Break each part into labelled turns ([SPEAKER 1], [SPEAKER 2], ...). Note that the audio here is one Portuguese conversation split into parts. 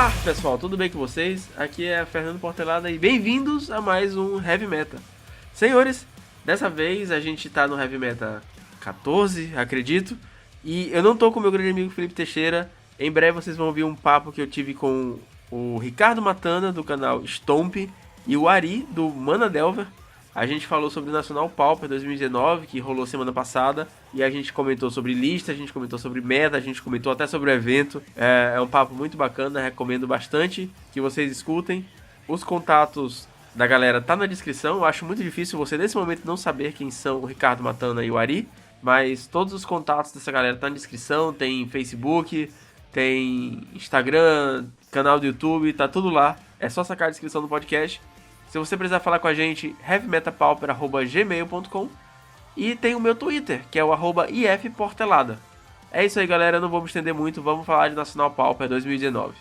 [SPEAKER 1] Olá pessoal, tudo bem com vocês? Aqui é Fernando Portelada e bem-vindos a mais um Heavy Meta. Senhores, dessa vez a gente tá no Heavy Meta 14, acredito, e eu não tô com o meu grande amigo Felipe Teixeira. Em breve vocês vão ouvir um papo que eu tive com o Ricardo Matana do canal Stomp e o Ari do Mana Delver. A gente falou sobre o Nacional Pauper 2019, que rolou semana passada, e a gente comentou sobre lista, a gente comentou sobre meta, a gente comentou até sobre o evento. É um papo muito bacana, recomendo bastante que vocês escutem. Os contatos da galera tá na descrição. Eu acho muito difícil você nesse momento não saber quem são o Ricardo Matana e o Ari, mas todos os contatos dessa galera tá na descrição. Tem Facebook, tem Instagram, canal do YouTube, tá tudo lá. É só sacar a descrição do podcast. Se você precisar falar com a gente, heavymetapauper@gmail.com. E tem o meu Twitter, que é o @ifportelada. É isso aí, galera, não vou me estender muito, vamos falar de Nacional Pauper 2019.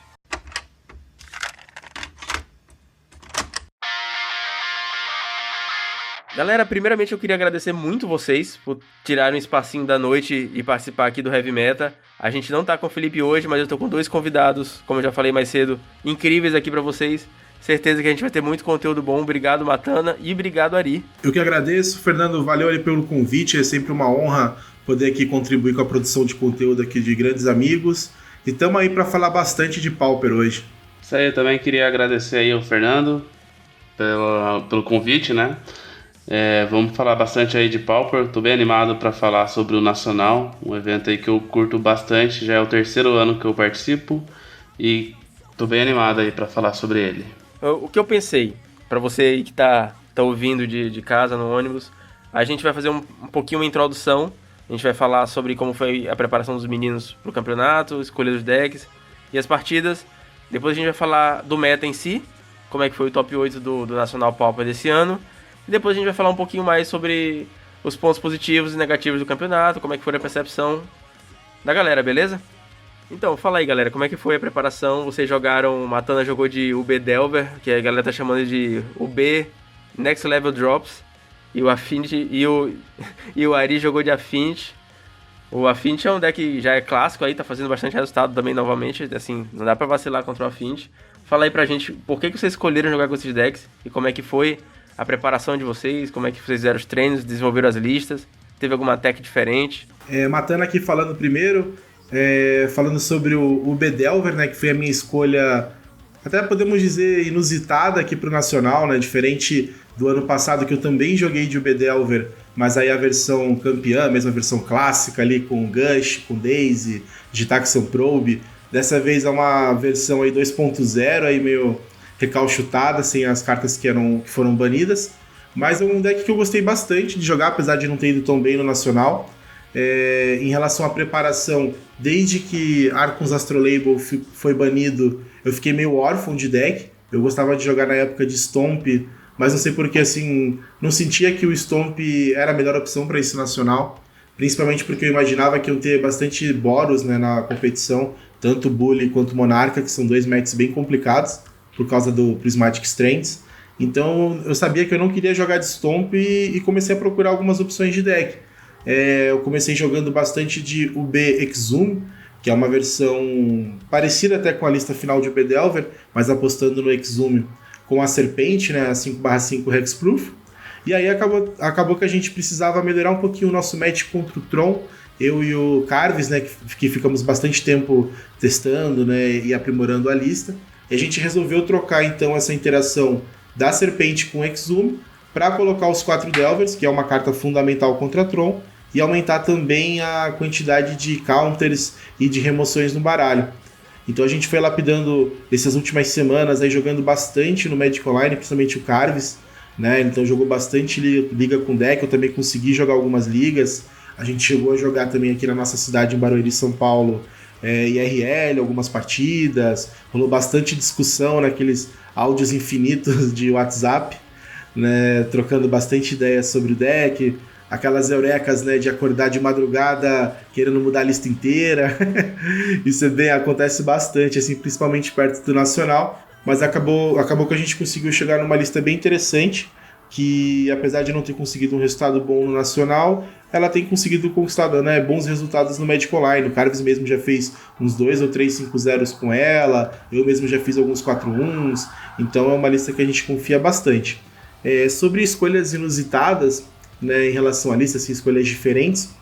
[SPEAKER 1] Galera, primeiramente eu queria agradecer muito vocês por tirarem um espacinho da noite e participar aqui do Heavy Meta. A gente não tá com o Felipe hoje, mas eu tô com dois convidados, como eu já falei mais cedo, incríveis aqui pra vocês. Certeza que a gente vai ter muito conteúdo bom. Obrigado, Matana, e obrigado, Ari.
[SPEAKER 2] Eu que agradeço, Fernando, valeu ali pelo convite. É sempre uma honra poder aqui contribuir com a produção de conteúdo aqui de grandes amigos. E estamos aí para falar bastante de Pauper hoje.
[SPEAKER 3] Isso aí, eu também queria agradecer aí ao Fernando pelo convite, né? Vamos falar bastante aí de Pauper. Tô bem animado para falar sobre o Nacional, um evento aí que eu curto bastante. Já é o terceiro ano que eu participo e tô bem animado aí para falar sobre ele.
[SPEAKER 1] O que eu pensei, pra você aí que tá ouvindo de casa, no ônibus, a gente vai fazer um pouquinho uma introdução. A gente vai falar sobre como foi a preparação dos meninos pro campeonato, escolha dos decks e as partidas. Depois a gente vai falar do meta em si, como é que foi o top 8 do Nacional Pauper desse ano. E depois a gente vai falar um pouquinho mais sobre os pontos positivos e negativos do campeonato, como é que foi a percepção da galera, beleza? Então, fala aí, galera, como é que foi a preparação? Vocês jogaram, Matana jogou de UB Delver, que a galera tá chamando de UB Next Level Drops, e o Affinity, e o Ari jogou de Affinity. O Affinity é um deck que já é clássico aí, tá fazendo bastante resultado também novamente, assim, não dá pra vacilar contra o Affinity. Fala aí pra gente, por que vocês escolheram jogar com esses decks, e como é que foi a preparação de vocês, como é que vocês fizeram os treinos, desenvolveram as listas, teve alguma tech diferente?
[SPEAKER 2] Matana aqui falando primeiro, falando sobre o UB Delver, né, que foi a minha escolha, até podemos dizer, inusitada aqui pro Nacional, né, diferente do ano passado que eu também joguei de UB Delver, mas aí a versão campeã, a mesma versão clássica ali com Gush, com Daisy, Gitaxian Probe. Dessa vez é uma versão aí 2.0, aí meio recalchutada, sem as cartas que foram banidas, mas é um deck que eu gostei bastante de jogar, apesar de não ter ido tão bem no Nacional. Em relação à preparação, desde que Archon's Astrolabe foi banido, eu fiquei meio órfão de deck. Eu gostava de jogar na época de Stomp, mas não sei porque, assim, não sentia que o Stomp era a melhor opção para esse Nacional, principalmente porque eu imaginava que eu ter bastante Boros, né, na competição, tanto Bully quanto Monarca, que são dois matches bem complicados por causa do Prismatic Strands. Então eu sabia que eu não queria jogar de Stomp e comecei a procurar algumas opções de deck. Eu comecei jogando bastante de UB Exhume, que é uma versão parecida até com a lista final de UB Delver, mas apostando no Exhume com a Serpente, né, a 5/5 Hexproof. E aí acabou que a gente precisava melhorar um pouquinho o nosso match contra o Tron. Eu e o Carves, né, que ficamos bastante tempo testando, né, e aprimorando a lista. E a gente resolveu trocar então essa interação da Serpente com Exhume para colocar os 4 Delvers, que é uma carta fundamental contra Tron, e aumentar também a quantidade de counters e de remoções no baralho. Então a gente foi lapidando essas últimas semanas, aí jogando bastante no Magic Online, principalmente o Carves, né? Então jogou bastante liga com deck, eu também consegui jogar algumas ligas. A gente chegou a jogar também aqui na nossa cidade, em Barueri, São Paulo, IRL, algumas partidas, rolou bastante discussão naqueles áudios infinitos de WhatsApp, né, trocando bastante ideias sobre o deck, aquelas eurecas, né, de acordar de madrugada querendo mudar a lista inteira. Isso acontece bastante, assim, principalmente perto do Nacional, mas acabou que a gente conseguiu chegar numa lista bem interessante, que apesar de não ter conseguido um resultado bom no Nacional, ela tem conseguido conquistar, né, bons resultados no Magic Online. O Carves mesmo já fez uns 2 ou 3 5-0 com ela, eu mesmo já fiz alguns 4-1s, então é uma lista que a gente confia bastante. Sobre escolhas inusitadas, né, em relação à lista, assim, escolhas diferentes,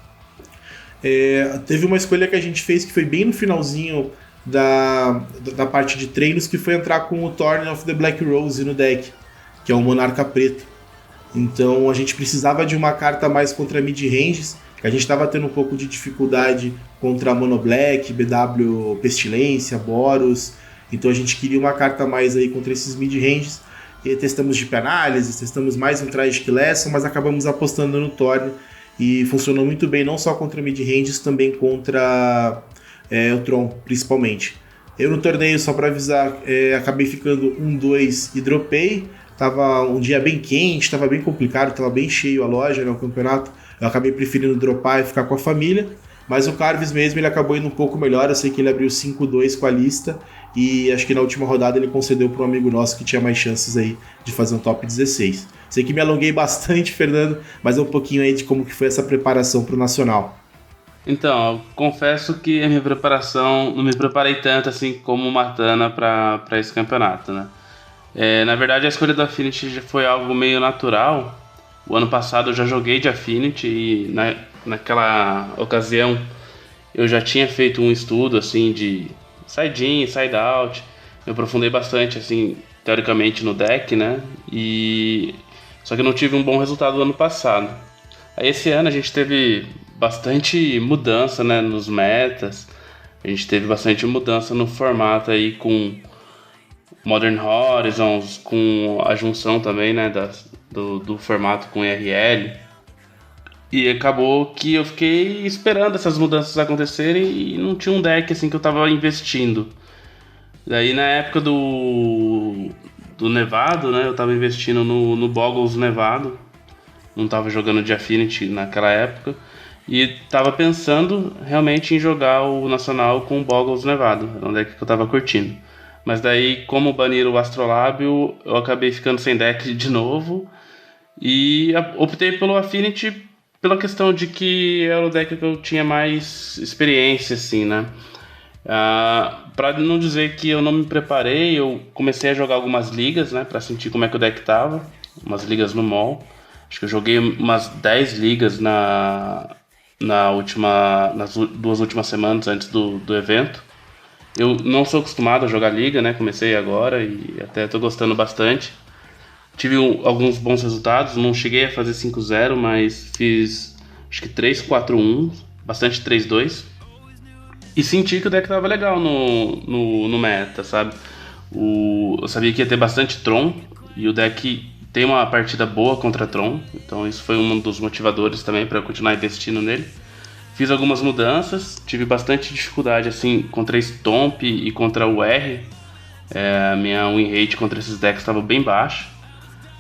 [SPEAKER 2] teve uma escolha que a gente fez que foi bem no finalzinho da parte de treinos, que foi entrar com o Thorn of the Black Rose no deck, que é o Monarca Preto. Então a gente precisava de uma carta mais contra mid-ranges, que a gente estava tendo um pouco de dificuldade contra Mono Black, BW Pestilência, Boros, então a gente queria uma carta mais aí contra esses mid-ranges, e testamos Deep Analysis, testamos mais um Tragic Lesson, mas acabamos apostando no Thorn, e funcionou muito bem, não só contra mid-ranges, também contra o Tron, principalmente. Eu no torneio, só para avisar, acabei ficando 1-2 e dropei. Tava um dia bem quente, tava bem complicado, tava bem cheio a loja, né, o campeonato. Eu acabei preferindo dropar e ficar com a família. Mas o Carves mesmo, ele acabou indo um pouco melhor. Eu sei que ele abriu 5-2 com a lista. E acho que na última rodada ele concedeu para um amigo nosso que tinha mais chances aí de fazer um top 16. Sei que me alonguei bastante, Fernando, mas é um pouquinho aí de como que foi essa preparação para o Nacional.
[SPEAKER 3] Então, eu confesso que a minha preparação, não me preparei tanto assim como o Matana para esse campeonato, né? Na verdade, a escolha do Affinity já foi algo meio natural. O ano passado eu já joguei de Affinity e naquela ocasião eu já tinha feito um estudo assim de side-in, side-out. Me aprofundei bastante assim, teoricamente no deck, né? Só que eu não tive um bom resultado no ano passado. Aí esse ano a gente teve bastante mudança, né, nos metas. A gente teve bastante mudança no formato aí com Modern Horizons, com a junção também, né, do formato com IRL. E acabou que eu fiquei esperando essas mudanças acontecerem e não tinha um deck assim que eu tava investindo. Daí na época do Nevado, né, eu tava investindo no Boggles Nevado. Não tava jogando de Affinity naquela época. E tava pensando realmente em jogar o Nacional com o Boggles Nevado. Era um deck que eu tava curtindo. Mas daí, como baniram o Astrolábio, eu acabei ficando sem deck de novo. E optei pelo Affinity pela questão de que era o deck que eu tinha mais experiência, assim, né? Pra não dizer que eu não me preparei, eu comecei a jogar algumas ligas, né? Pra sentir como é que o deck tava. Umas ligas no mall. Acho que eu joguei umas 10 ligas nas 2 últimas semanas antes do evento. Eu não sou acostumado a jogar liga, né? Comecei agora e até tô gostando bastante. Tive alguns bons resultados, não cheguei a fazer 5-0, mas fiz acho que 3-4-1, bastante 3-2. E senti que o deck tava legal no meta, sabe? Eu sabia que ia ter bastante Tron, e o deck tem uma partida boa contra Tron, então isso foi um dos motivadores também para eu continuar investindo nele. Fiz algumas mudanças, tive bastante dificuldade assim contra Stomp e contra o R. A minha win rate contra esses decks estava bem baixa.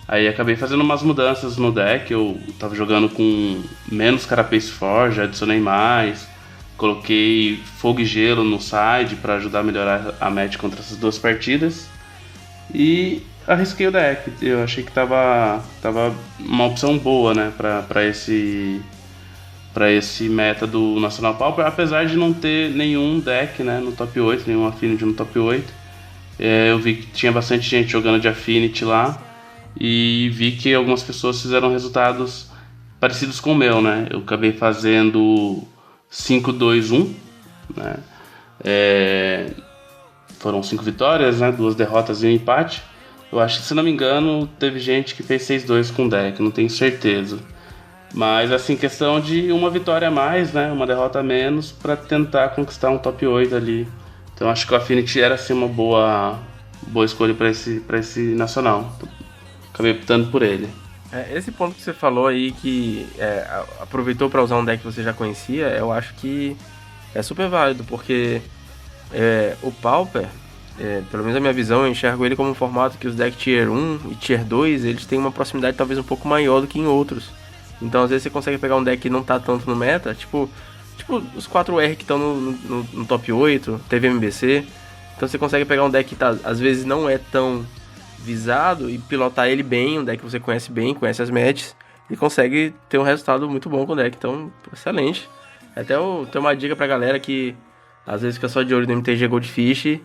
[SPEAKER 3] Aí acabei fazendo umas mudanças no deck, eu tava jogando com menos Carapace Forge, adicionei mais. Coloquei Fogo e Gelo no side para ajudar a melhorar a match contra essas duas partidas. E arrisquei o deck, eu achei que tava uma opção boa, né, para esse meta do Nacional Pauper, apesar de não ter nenhum deck, né, no top 8, nenhum Affinity no top 8. Eu vi que tinha bastante gente jogando de Affinity lá e vi que algumas pessoas fizeram resultados parecidos com o meu, né. Eu acabei fazendo 5-2-1, né. Foram 5 vitórias, né, 2 derrotas e um empate. Eu acho que, se não me engano, teve gente que fez 6-2 com o deck, não tenho certeza. Mas, assim, questão de uma vitória a mais, né, uma derrota a menos, para tentar conquistar um top 8 ali. Então, acho que o Affinity era, assim, uma boa escolha para esse nacional. Acabei optando por ele.
[SPEAKER 1] Esse ponto que você falou aí, que aproveitou para usar um deck que você já conhecia, eu acho que é super válido, porque o Pauper, pelo menos a minha visão, eu enxergo ele como um formato que os decks Tier 1 e Tier 2, eles têm uma proximidade talvez um pouco maior do que em outros. Então às vezes você consegue pegar um deck que não tá tanto no meta, tipo os 4R que estão no top 8, TVMBC. Então você consegue pegar um deck que às vezes não é tão visado e pilotar ele bem, um deck que você conhece bem, conhece as matches, e consegue ter um resultado muito bom com o deck. Então, excelente. Até eu tenho uma dica pra galera que às vezes fica só de olho no MTG Goldfish,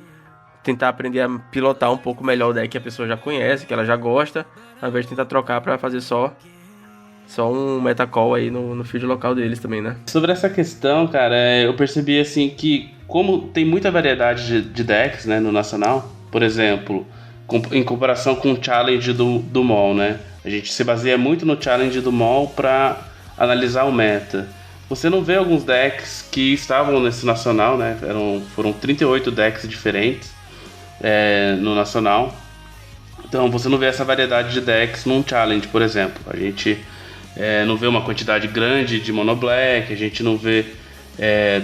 [SPEAKER 1] tentar aprender a pilotar um pouco melhor o deck que a pessoa já conhece, que ela já gosta, ao invés de tentar trocar pra fazer só um metacall aí no field local deles também, né?
[SPEAKER 3] Sobre essa questão, cara, eu percebi assim que como tem muita variedade de decks, né, no Nacional, por exemplo, em comparação com o Challenge do MOL, né? A gente se baseia muito no Challenge do MOL para analisar o meta. Você não vê alguns decks que estavam nesse Nacional, né? Foram 38 decks diferentes no Nacional. Então você não vê essa variedade de decks num Challenge, por exemplo. A gente não vê uma quantidade grande de Mono Black, a gente não vê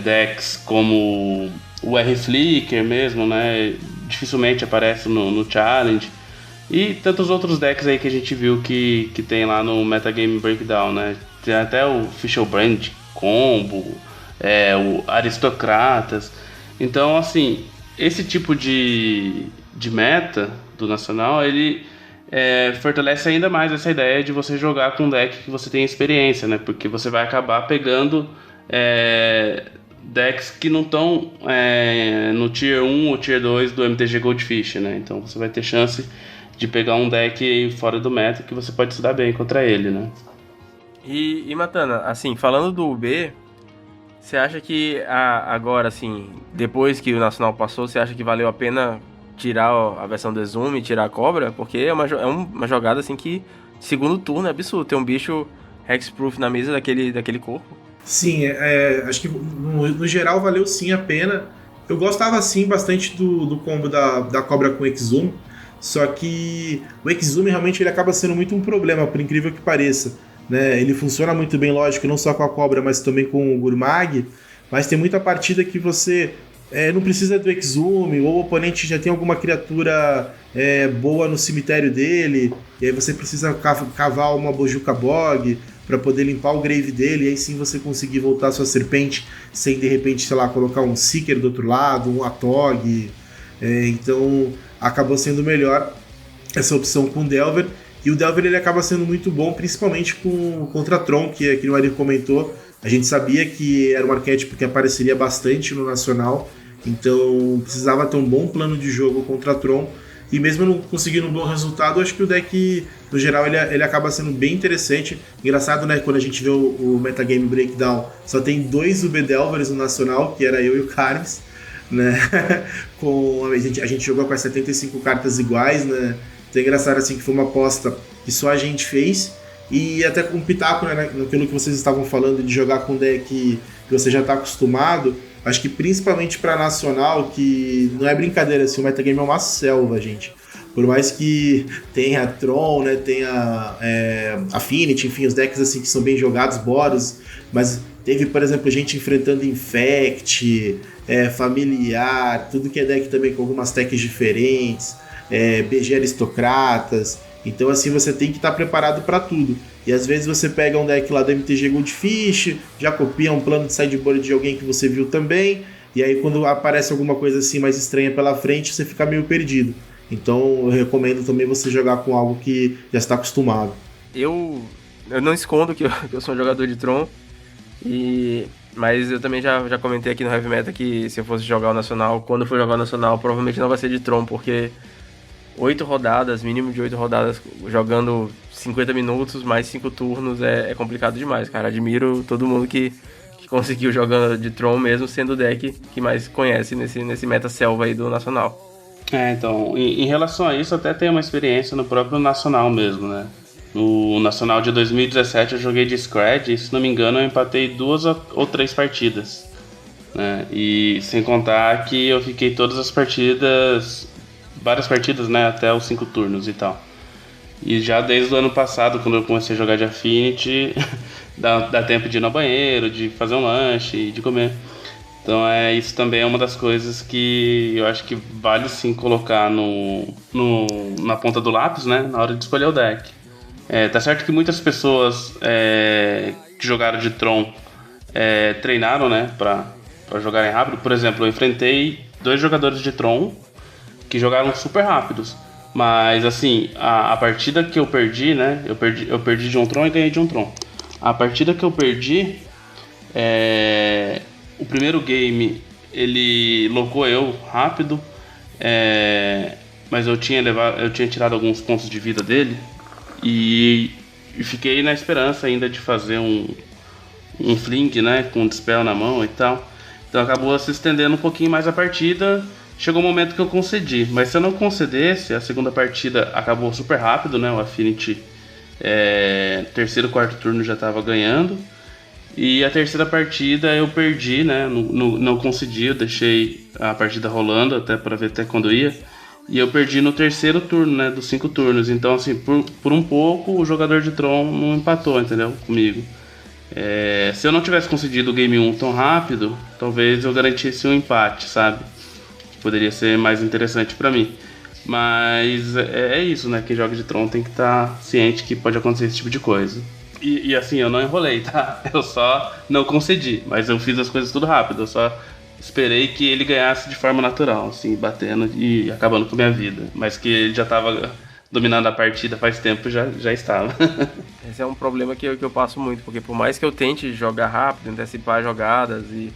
[SPEAKER 3] decks como o R-Flicker mesmo, né? Dificilmente aparece no Challenge. E tantos outros decks aí que a gente viu que tem lá no Metagame Breakdown, né? Tem até o Fishelbrand Combo, o Aristocratas. Então, assim, esse tipo de meta do Nacional, ele fortalece ainda mais essa ideia de você jogar com um deck que você tem experiência, né? Porque você vai acabar pegando decks que não estão no Tier 1 ou Tier 2 do MTG Goldfish, né? Então você vai ter chance de pegar um deck fora do meta que você pode se dar bem contra ele, né?
[SPEAKER 1] E Matana, assim, falando do UB, você acha que agora, assim, depois que o Nacional passou, você acha que valeu a pena tirar a versão do Exume e tirar a Cobra? Porque é uma jogada, assim, que segundo turno é absurdo. Tem um bicho Hexproof na mesa daquele corpo.
[SPEAKER 2] Sim, acho que no geral valeu sim a pena. Eu gostava sim bastante do combo da Cobra com o Exume, só que o Exume realmente ele acaba sendo muito um problema, por incrível que pareça. Né? Ele funciona muito bem, lógico, não só com a Cobra, mas também com o Gurmag, mas tem muita partida que você não precisa do Exume, ou o oponente já tem alguma criatura boa no cemitério dele, e aí você precisa cavar uma Bojuka Bog para poder limpar o grave dele, e aí sim você conseguir voltar a sua serpente sem, de repente, sei lá, colocar um Seeker do outro lado, um Atog. Então acabou sendo melhor essa opção com o Delver. E o Delver ele acaba sendo muito bom, principalmente contra Tron, que o Ari comentou. A gente sabia que era um arquétipo que apareceria bastante no Nacional, então precisava ter um bom plano de jogo contra Tron. E mesmo não conseguindo um bom resultado, acho que o deck, no geral, ele acaba sendo bem interessante. Engraçado, né? Quando a gente vê o Metagame Breakdown, só tem 2 UB Delvers no Nacional, que era eu e o Carmes, né? A gente jogou com as 75 cartas iguais, né? Então é engraçado assim que foi uma aposta que só a gente fez, e até com um pitaco, né, naquilo que vocês estavam falando de jogar com deck que você já está acostumado. Acho que principalmente para Nacional, que não é brincadeira, assim, o metagame é uma selva, gente. Por mais que tenha Tron, né, tenha Affinity, enfim, os decks assim que são bem jogados, Boros, mas teve, por exemplo, gente enfrentando Infect, Familiar, tudo que é deck também com algumas techs diferentes, BG Aristocratas. Então assim você tem que estar preparado para tudo. E às vezes você pega um deck lá do MTG Goldfish, já copia um plano de sideboard de alguém que você viu também, e aí quando aparece alguma coisa assim mais estranha pela frente, você fica meio perdido. Então eu recomendo também você jogar com algo que já está acostumado.
[SPEAKER 1] Eu não escondo que eu sou um jogador de Tron, mas eu também já comentei aqui no Heavy Meta que se eu fosse jogar o Nacional, quando eu for jogar o Nacional, provavelmente não vai ser de Tron, porque 8 rodadas, mínimo de 8 rodadas, jogando 50 minutos, mais 5 turnos, é complicado demais, cara. Admiro todo mundo que conseguiu jogando de Tron, mesmo sendo o deck que mais conhece nesse meta selva aí do Nacional.
[SPEAKER 3] Então, em relação a isso, até tenho uma experiência no próprio Nacional mesmo, né? No Nacional de 2017 eu joguei de Scred e, se não me engano, eu empatei 2 ou 3 partidas, né? E sem contar que eu fiquei todas as partidas, várias partidas, né, até os 5 turnos e tal. E já desde o ano passado, quando eu comecei a jogar de Affinity, dá tempo de ir no banheiro, de fazer um lanche, de comer. Então isso também é uma das coisas que eu acho que vale sim colocar na ponta do lápis, né, na hora de escolher o deck. Tá certo que muitas pessoas que jogaram de Tron treinaram, né, pra jogarem rápido. Por exemplo, eu enfrentei 2 jogadores de Tron que jogaram super rápidos. Mas assim, a partida que eu perdi, né? Eu perdi de um Tron e ganhei de um Tron. A partida que eu perdi, o primeiro game ele locou eu rápido, mas eu tinha tirado alguns pontos de vida dele e fiquei na esperança ainda de fazer um fling, né? Com um dispel na mão e tal. Então acabou se estendendo um pouquinho mais a partida. Chegou um momento que eu concedi, mas se eu não concedesse, a segunda partida acabou super rápido, né? O Affinity, terceiro, quarto turno já estava ganhando. E a terceira partida eu perdi, né? Não concedi, eu deixei a partida rolando até para ver até quando ia. E eu perdi no terceiro turno, né? Dos 5 turnos. Então, assim, por um pouco o jogador de Tron não empatou, entendeu? Comigo. Se eu não tivesse concedido o Game 1 tão rápido, talvez eu garantisse um empate, sabe? Poderia ser mais interessante pra mim. Mas é isso, né? Quem joga de Tron tem que estar ciente que pode acontecer esse tipo de coisa. E assim, eu não enrolei, tá? Eu só não concedi, mas eu fiz as coisas tudo rápido. Eu só esperei que ele ganhasse de forma natural, assim, batendo e acabando com a minha vida. Mas que ele já tava dominando a partida faz tempo, já estava.
[SPEAKER 1] Esse é um problema que eu passo muito, porque por mais que eu tente jogar rápido, antecipar jogadas e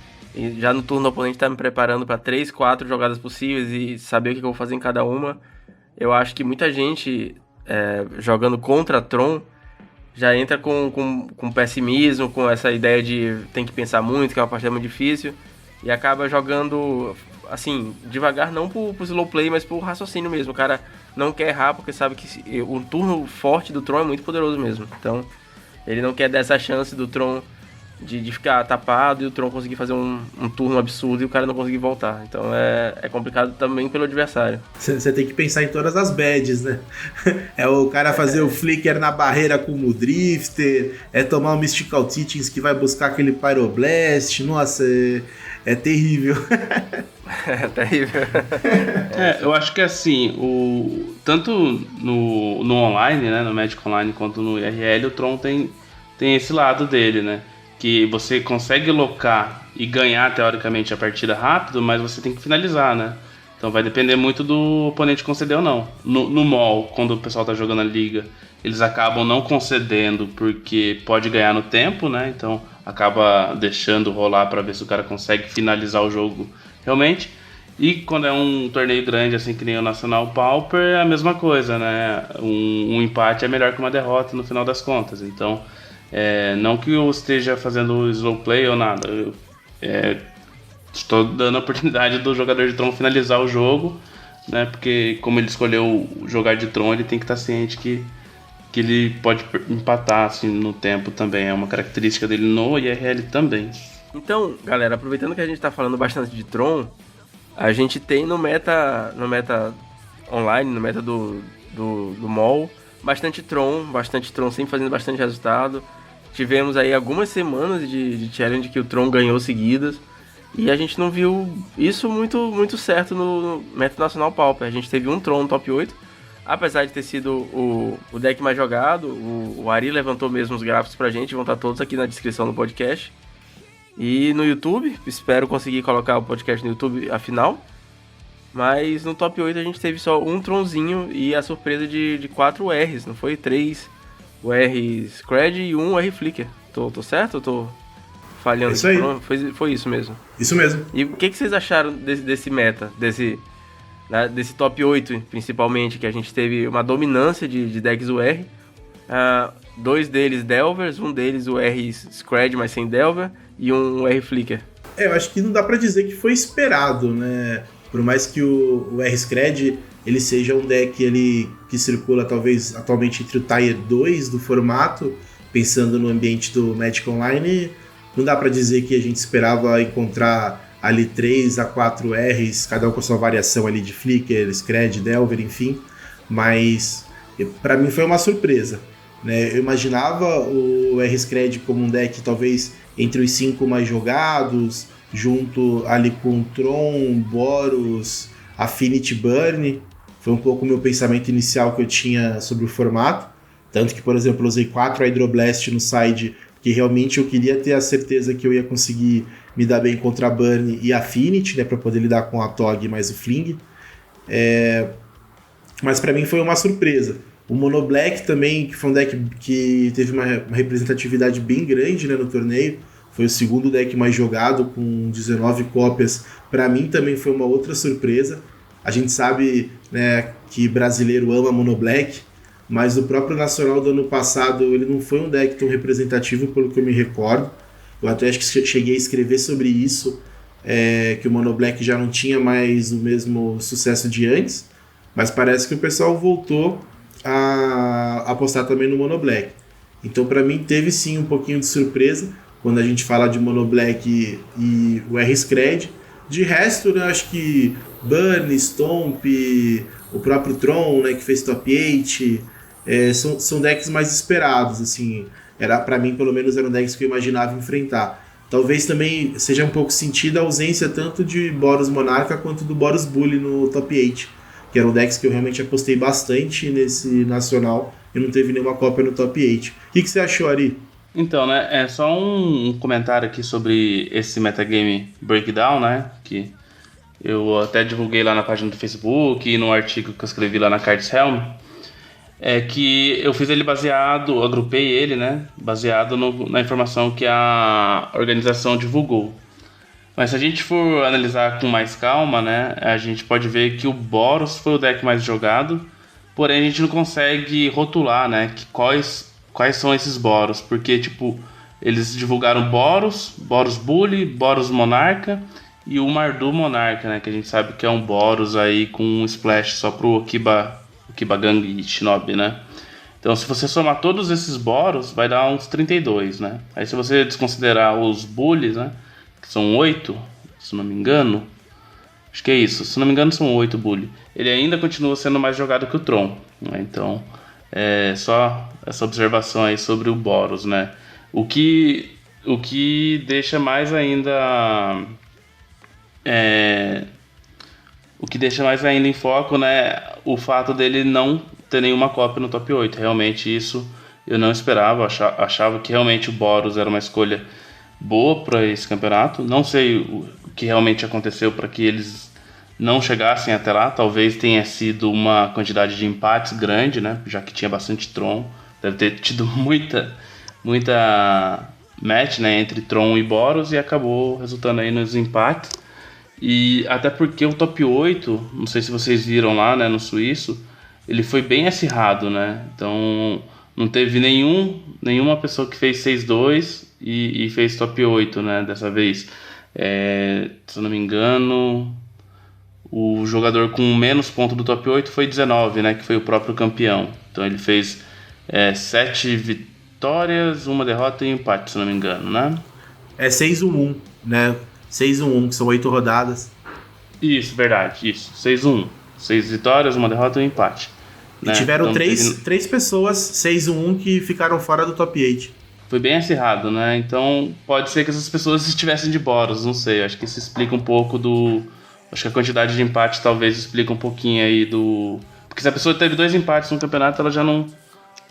[SPEAKER 1] já no turno o oponente tá me preparando para 3, 4 jogadas possíveis e saber o que eu vou fazer em cada uma, eu acho que muita gente jogando contra Tron já entra com pessimismo, com essa ideia de tem que pensar muito, que é uma partida muito difícil, e acaba jogando, assim, devagar, não pro slow play, mas pro raciocínio mesmo. O cara não quer errar porque sabe que o turno forte do Tron é muito poderoso mesmo. Então, ele não quer dar essa chance do Tron de ficar tapado e o Tron conseguir fazer um turno absurdo e o cara não conseguir voltar. Então é complicado também pelo adversário.
[SPEAKER 2] Você tem que pensar em todas as badges, né? É o cara fazer o flicker na barreira com o Drifter, tomar o Mystical Teachings que vai buscar aquele Pyroblast. Nossa, é terrível.
[SPEAKER 1] É terrível.
[SPEAKER 3] Eu acho que assim, tanto no online, né, no Magic Online, quanto no IRL, o Tron tem esse lado dele, né? Que você consegue locar e ganhar teoricamente a partida rápido, mas você tem que finalizar, né? Então vai depender muito do oponente conceder ou não. No mall, quando o pessoal tá jogando a liga, eles acabam não concedendo porque pode ganhar no tempo, né? Então acaba deixando rolar para ver se o cara consegue finalizar o jogo realmente. E quando é um torneio grande, assim que nem o Nacional Pauper, é a mesma coisa, né? Um empate é melhor que uma derrota no final das contas. Então, não que eu esteja fazendo slow play ou nada, eu estou dando a oportunidade do jogador de Tron finalizar o jogo, né? Porque como ele escolheu jogar de Tron, ele tem que estar ciente que ele pode empatar assim, no tempo também, é uma característica dele no IRL também.
[SPEAKER 1] Então, galera, aproveitando que a gente está falando bastante de Tron, a gente tem no meta online, no meta do mall, bastante Tron sempre fazendo bastante resultado. Tivemos aí algumas semanas de challenge que o Tron ganhou seguidas. E a gente não viu isso muito, muito certo no Meta Nacional Pauper. A gente teve um Tron no top 8. Apesar de ter sido o deck mais jogado, o Ari levantou mesmo os gráficos pra gente. Vão estar todos aqui na descrição do podcast. E no YouTube, espero conseguir colocar o podcast no YouTube afinal. Mas no top 8 a gente teve só um Tronzinho e a surpresa de 4 R's, não foi? 3 o R Scred e 1 R Flicker. Tô certo ou tô falhando?
[SPEAKER 2] Isso aí.
[SPEAKER 1] Foi isso mesmo.
[SPEAKER 2] Isso mesmo.
[SPEAKER 1] E o que vocês acharam desse meta, desse top 8 principalmente, que a gente teve uma dominância de decks UR? 2 deles Delvers, um deles o R Scred, mas sem Delver, e um R Flicker.
[SPEAKER 2] Eu acho que não dá pra dizer que foi esperado, né? Por mais que o R-Scred ele seja um deck que circula talvez atualmente entre o Tier 2 do formato, pensando no ambiente do Magic Online, não dá pra dizer que a gente esperava encontrar ali 3 a 4 Rs, cada um com sua variação ali de Flicker, Scred, Delver, enfim, mas pra mim foi uma surpresa, né? Eu imaginava o R-Scred como um deck talvez entre os 5 mais jogados, junto ali com Tron, Boros, Affinity Burn. Foi um pouco o meu pensamento inicial que eu tinha sobre o formato. Tanto que, por exemplo, eu usei 4 Hydroblast no side, porque realmente eu queria ter a certeza que eu ia conseguir me dar bem contra a Burn e Affinity, né, para poder lidar com a Tog mais o Fling. mas para mim foi uma surpresa. O Mono Black também, que foi um deck que teve uma representatividade bem grande, né, no torneio. Foi o segundo deck mais jogado, com 19 cópias. Para mim também foi uma outra surpresa. A gente sabe, né, que brasileiro ama Mono Black, mas o próprio Nacional do ano passado ele não foi um deck tão representativo, pelo que eu me recordo. Eu até acho que cheguei a escrever sobre isso, que o Mono Black já não tinha mais o mesmo sucesso de antes, mas parece que o pessoal voltou a apostar também no Mono Black. Então, para mim, teve sim um pouquinho de surpresa quando a gente fala de Mono Black e o R-Scred. De resto, né, acho que Burn, Stomp, o próprio Tron, né, que fez top 8, são decks mais esperados, assim. Para mim, pelo menos, eram decks que eu imaginava enfrentar. Talvez também seja um pouco sentida a ausência tanto de Boros Monarca quanto do Boros Bully no top 8, que eram decks que eu realmente apostei bastante nesse Nacional e não teve nenhuma cópia no top 8. O que você achou, Ari?
[SPEAKER 3] Então, né, é só um comentário aqui sobre esse Metagame Breakdown, né, que eu até divulguei lá na página do Facebook e no artigo que eu escrevi lá na Cards Helm, que eu fiz ele baseado, eu agrupei ele, né, baseado na informação que a organização divulgou. Mas se a gente for analisar com mais calma, né, a gente pode ver que o Boros foi o deck mais jogado, porém a gente não consegue rotular, né, que quais são esses Boros, porque tipo, eles divulgaram Boros Bully, Boros Monarca e o Mardu Monarca, né, que a gente sabe que é um Boros aí com um splash só pro Okiba Gang e Shinobi, né. Então se você somar todos esses Boros, vai dar uns 32, né. Aí se você desconsiderar os Bullies, né, que são 8, se não me engano, acho que é isso, se não me engano são 8 Bully, ele ainda continua sendo mais jogado que o Tron, né? Então só essa observação aí sobre o Boros, né? O que deixa mais ainda o que deixa mais ainda em foco, né, o fato dele não ter nenhuma cópia no top 8. Realmente isso eu não esperava, achava que realmente o Boros era uma escolha boa para esse campeonato. Não sei o que realmente aconteceu para que eles não chegassem até lá. Talvez tenha sido uma quantidade de empates grande, né? Já que tinha bastante Tron. Deve ter tido muita match, né, entre Tron e Boros e acabou resultando aí nos empates. E até porque o top 8, não sei se vocês viram lá, né, no suíço, ele foi bem acirrado, né? Então não teve nenhuma pessoa que fez 6-2 e fez top 8, né, dessa vez. Se eu não me engano, o jogador com menos ponto do top 8 foi 19, né, que foi o próprio campeão. Então ele fez 7 vitórias, 1 derrota e um empate, se eu não me engano, né?
[SPEAKER 2] 6-1-1, né? 6-1-1, que são 8 rodadas.
[SPEAKER 3] Isso, verdade, isso. 6-1. 6 vitórias, 1 derrota e um empate.
[SPEAKER 2] E tiveram então, três pessoas 6-1 que ficaram fora do top 8.
[SPEAKER 3] Foi bem acirrado, né? Então pode ser que essas pessoas estivessem de Boros, não sei. Acho que isso explica um pouco acho que a quantidade de empate talvez explica um pouquinho aí do... Porque se a pessoa teve 2 empates no campeonato, ela já não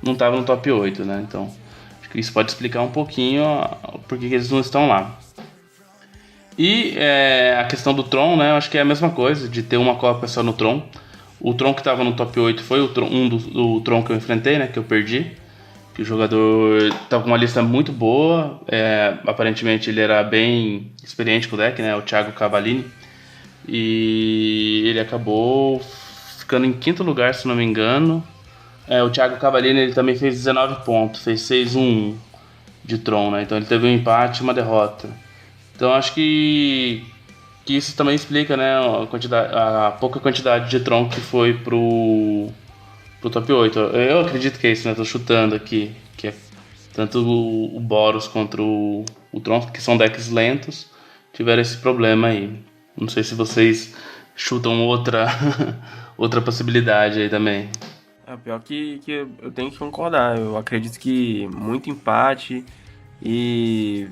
[SPEAKER 3] estava no top 8, né? Então acho que isso pode explicar um pouquinho por que eles não estão lá. E a questão do Tron, né? Eu acho que é a mesma coisa, de ter uma cópia só no Tron. O Tron que estava no top 8 foi do Tron que eu enfrentei, né? Que eu perdi. Que o jogador estava com uma lista muito boa. Aparentemente ele era bem experiente com o deck, né? O Thiago Cavallini. E ele acabou ficando em 5º lugar, se não me engano. O Thiago Cavallini ele também fez 19 pontos. Fez 6-1 de Tron, né? Então ele teve um empate e uma derrota. Então acho que isso também explica, né, a pouca quantidade de Tron que foi pro top 8. Eu acredito que é isso, né? Tô chutando aqui, que é tanto o Boros quanto o Tron, que são decks lentos, tiveram esse problema aí. Não sei se vocês chutam outra possibilidade aí também.
[SPEAKER 1] Pior que eu tenho que concordar. Eu acredito que muito empate e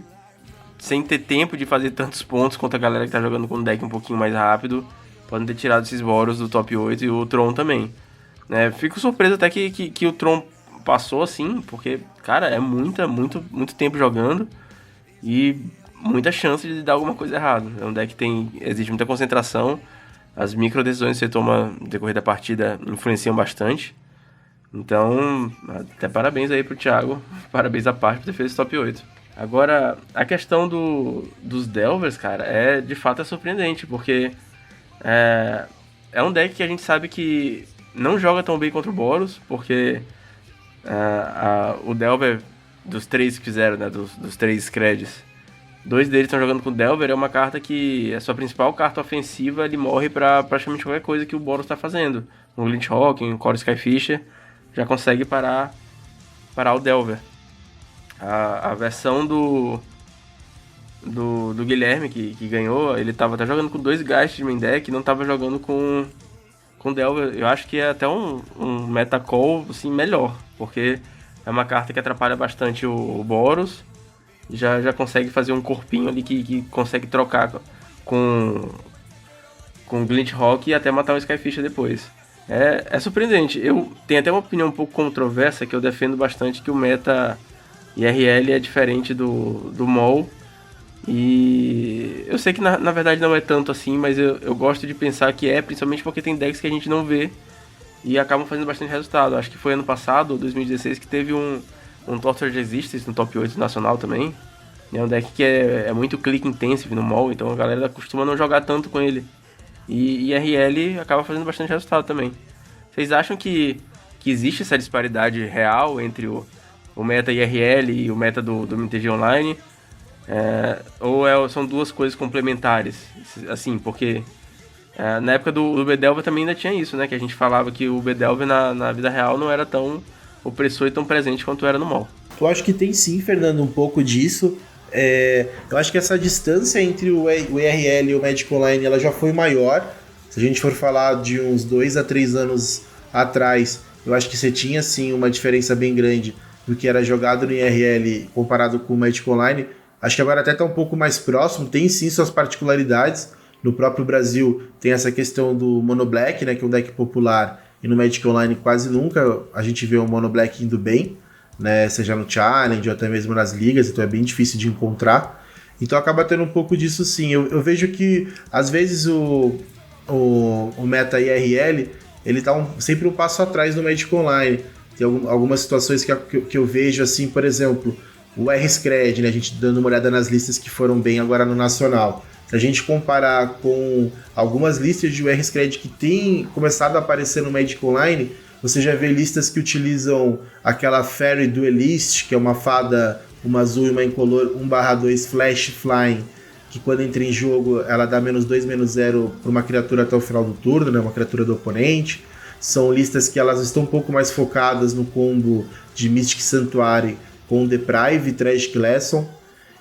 [SPEAKER 1] sem ter tempo de fazer tantos pontos quanto a galera que tá jogando com o deck um pouquinho mais rápido, podem ter tirado esses Boros do top 8 e o Tron também. Fico surpreso até que o Tron passou assim, porque, cara, é muito tempo jogando e muita chance de dar alguma coisa errada. É um deck que exige muita concentração. as micro decisões que você toma no decorrer da partida influenciam bastante. Então, até parabéns aí pro Thiago, parabéns à parte por ter feito esse top 8. Agora, a questão dos Delvers, cara, de fato é surpreendente, porque é um deck que a gente sabe que não joga tão bem contra o Boros, porque o Delver, dos 3 que fizeram, né, dos 3 Screds, 2 deles estão jogando com o Delver, é uma carta que a sua principal carta ofensiva, ele morre pra praticamente qualquer coisa que o Boros tá fazendo. Um Glint Rock, um Core Skyfisher, já consegue parar o Delver. A versão do Guilherme, que ganhou, ele tava até jogando com 2 Geist de main deck, não tava jogando com Delver. Eu acho que é até um metacall assim, melhor, porque é uma carta que atrapalha bastante o Boros, já consegue fazer um corpinho ali que consegue trocar com Glint Rock e até matar um Skyfisher depois. É surpreendente. Eu tenho até uma opinião um pouco controversa, que eu defendo bastante, que o meta IRL é diferente do MOL. E eu sei que na verdade não é tanto assim, mas eu gosto de pensar que principalmente porque tem decks que a gente não vê e acabam fazendo bastante resultado. Acho que foi ano passado, 2016, que teve um Tortured Existence no top 8 nacional também. É um deck que é muito click intensive no MOL, então a galera costuma não jogar tanto com ele. E IRL acaba fazendo bastante resultado também. Vocês acham que existe essa disparidade real entre o meta IRL e o meta do MTG Online? Ou são duas coisas complementares? Assim, porque na época do Bedelver também ainda tinha isso, né? Que a gente falava que o Bedelver na vida real não era tão opressor e tão presente quanto era no MOL.
[SPEAKER 2] Eu acho que tem sim, Fernando, um pouco disso. Eu acho que essa distância entre o IRL e o Magic Online ela já foi maior. Se a gente for falar de uns 2 a 3 anos atrás, eu acho que você tinha sim uma diferença bem grande do que era jogado no IRL comparado com o Magic Online. Acho que agora até está um pouco mais próximo, tem sim suas particularidades. No próprio Brasil tem essa questão do Mono Black, né, que é um deck popular, e no Magic Online quase nunca a gente vê o Mono Black indo bem, né, seja no Challenge ou até mesmo nas ligas, então é bem difícil de encontrar. Então acaba tendo um pouco disso sim. Eu vejo que às vezes o meta IRL ele tá sempre um passo atrás do Magic Online. Tem algumas situações que eu vejo assim, por exemplo, o R-Scred, né, a gente dando uma olhada nas listas que foram bem agora no Nacional. Se a gente comparar com algumas listas de R-Scred que tem começado a aparecer no Magic Online, você já vê listas que utilizam aquela Fairy Duelist, que é uma fada, uma azul e uma incolor 1/2 Flash Flying, que quando entra em jogo ela dá -2/-0 para uma criatura até o final do turno, né, uma criatura do oponente. São listas que elas estão um pouco mais focadas no combo de Mystic Sanctuary com Deprive e Tragic Lesson.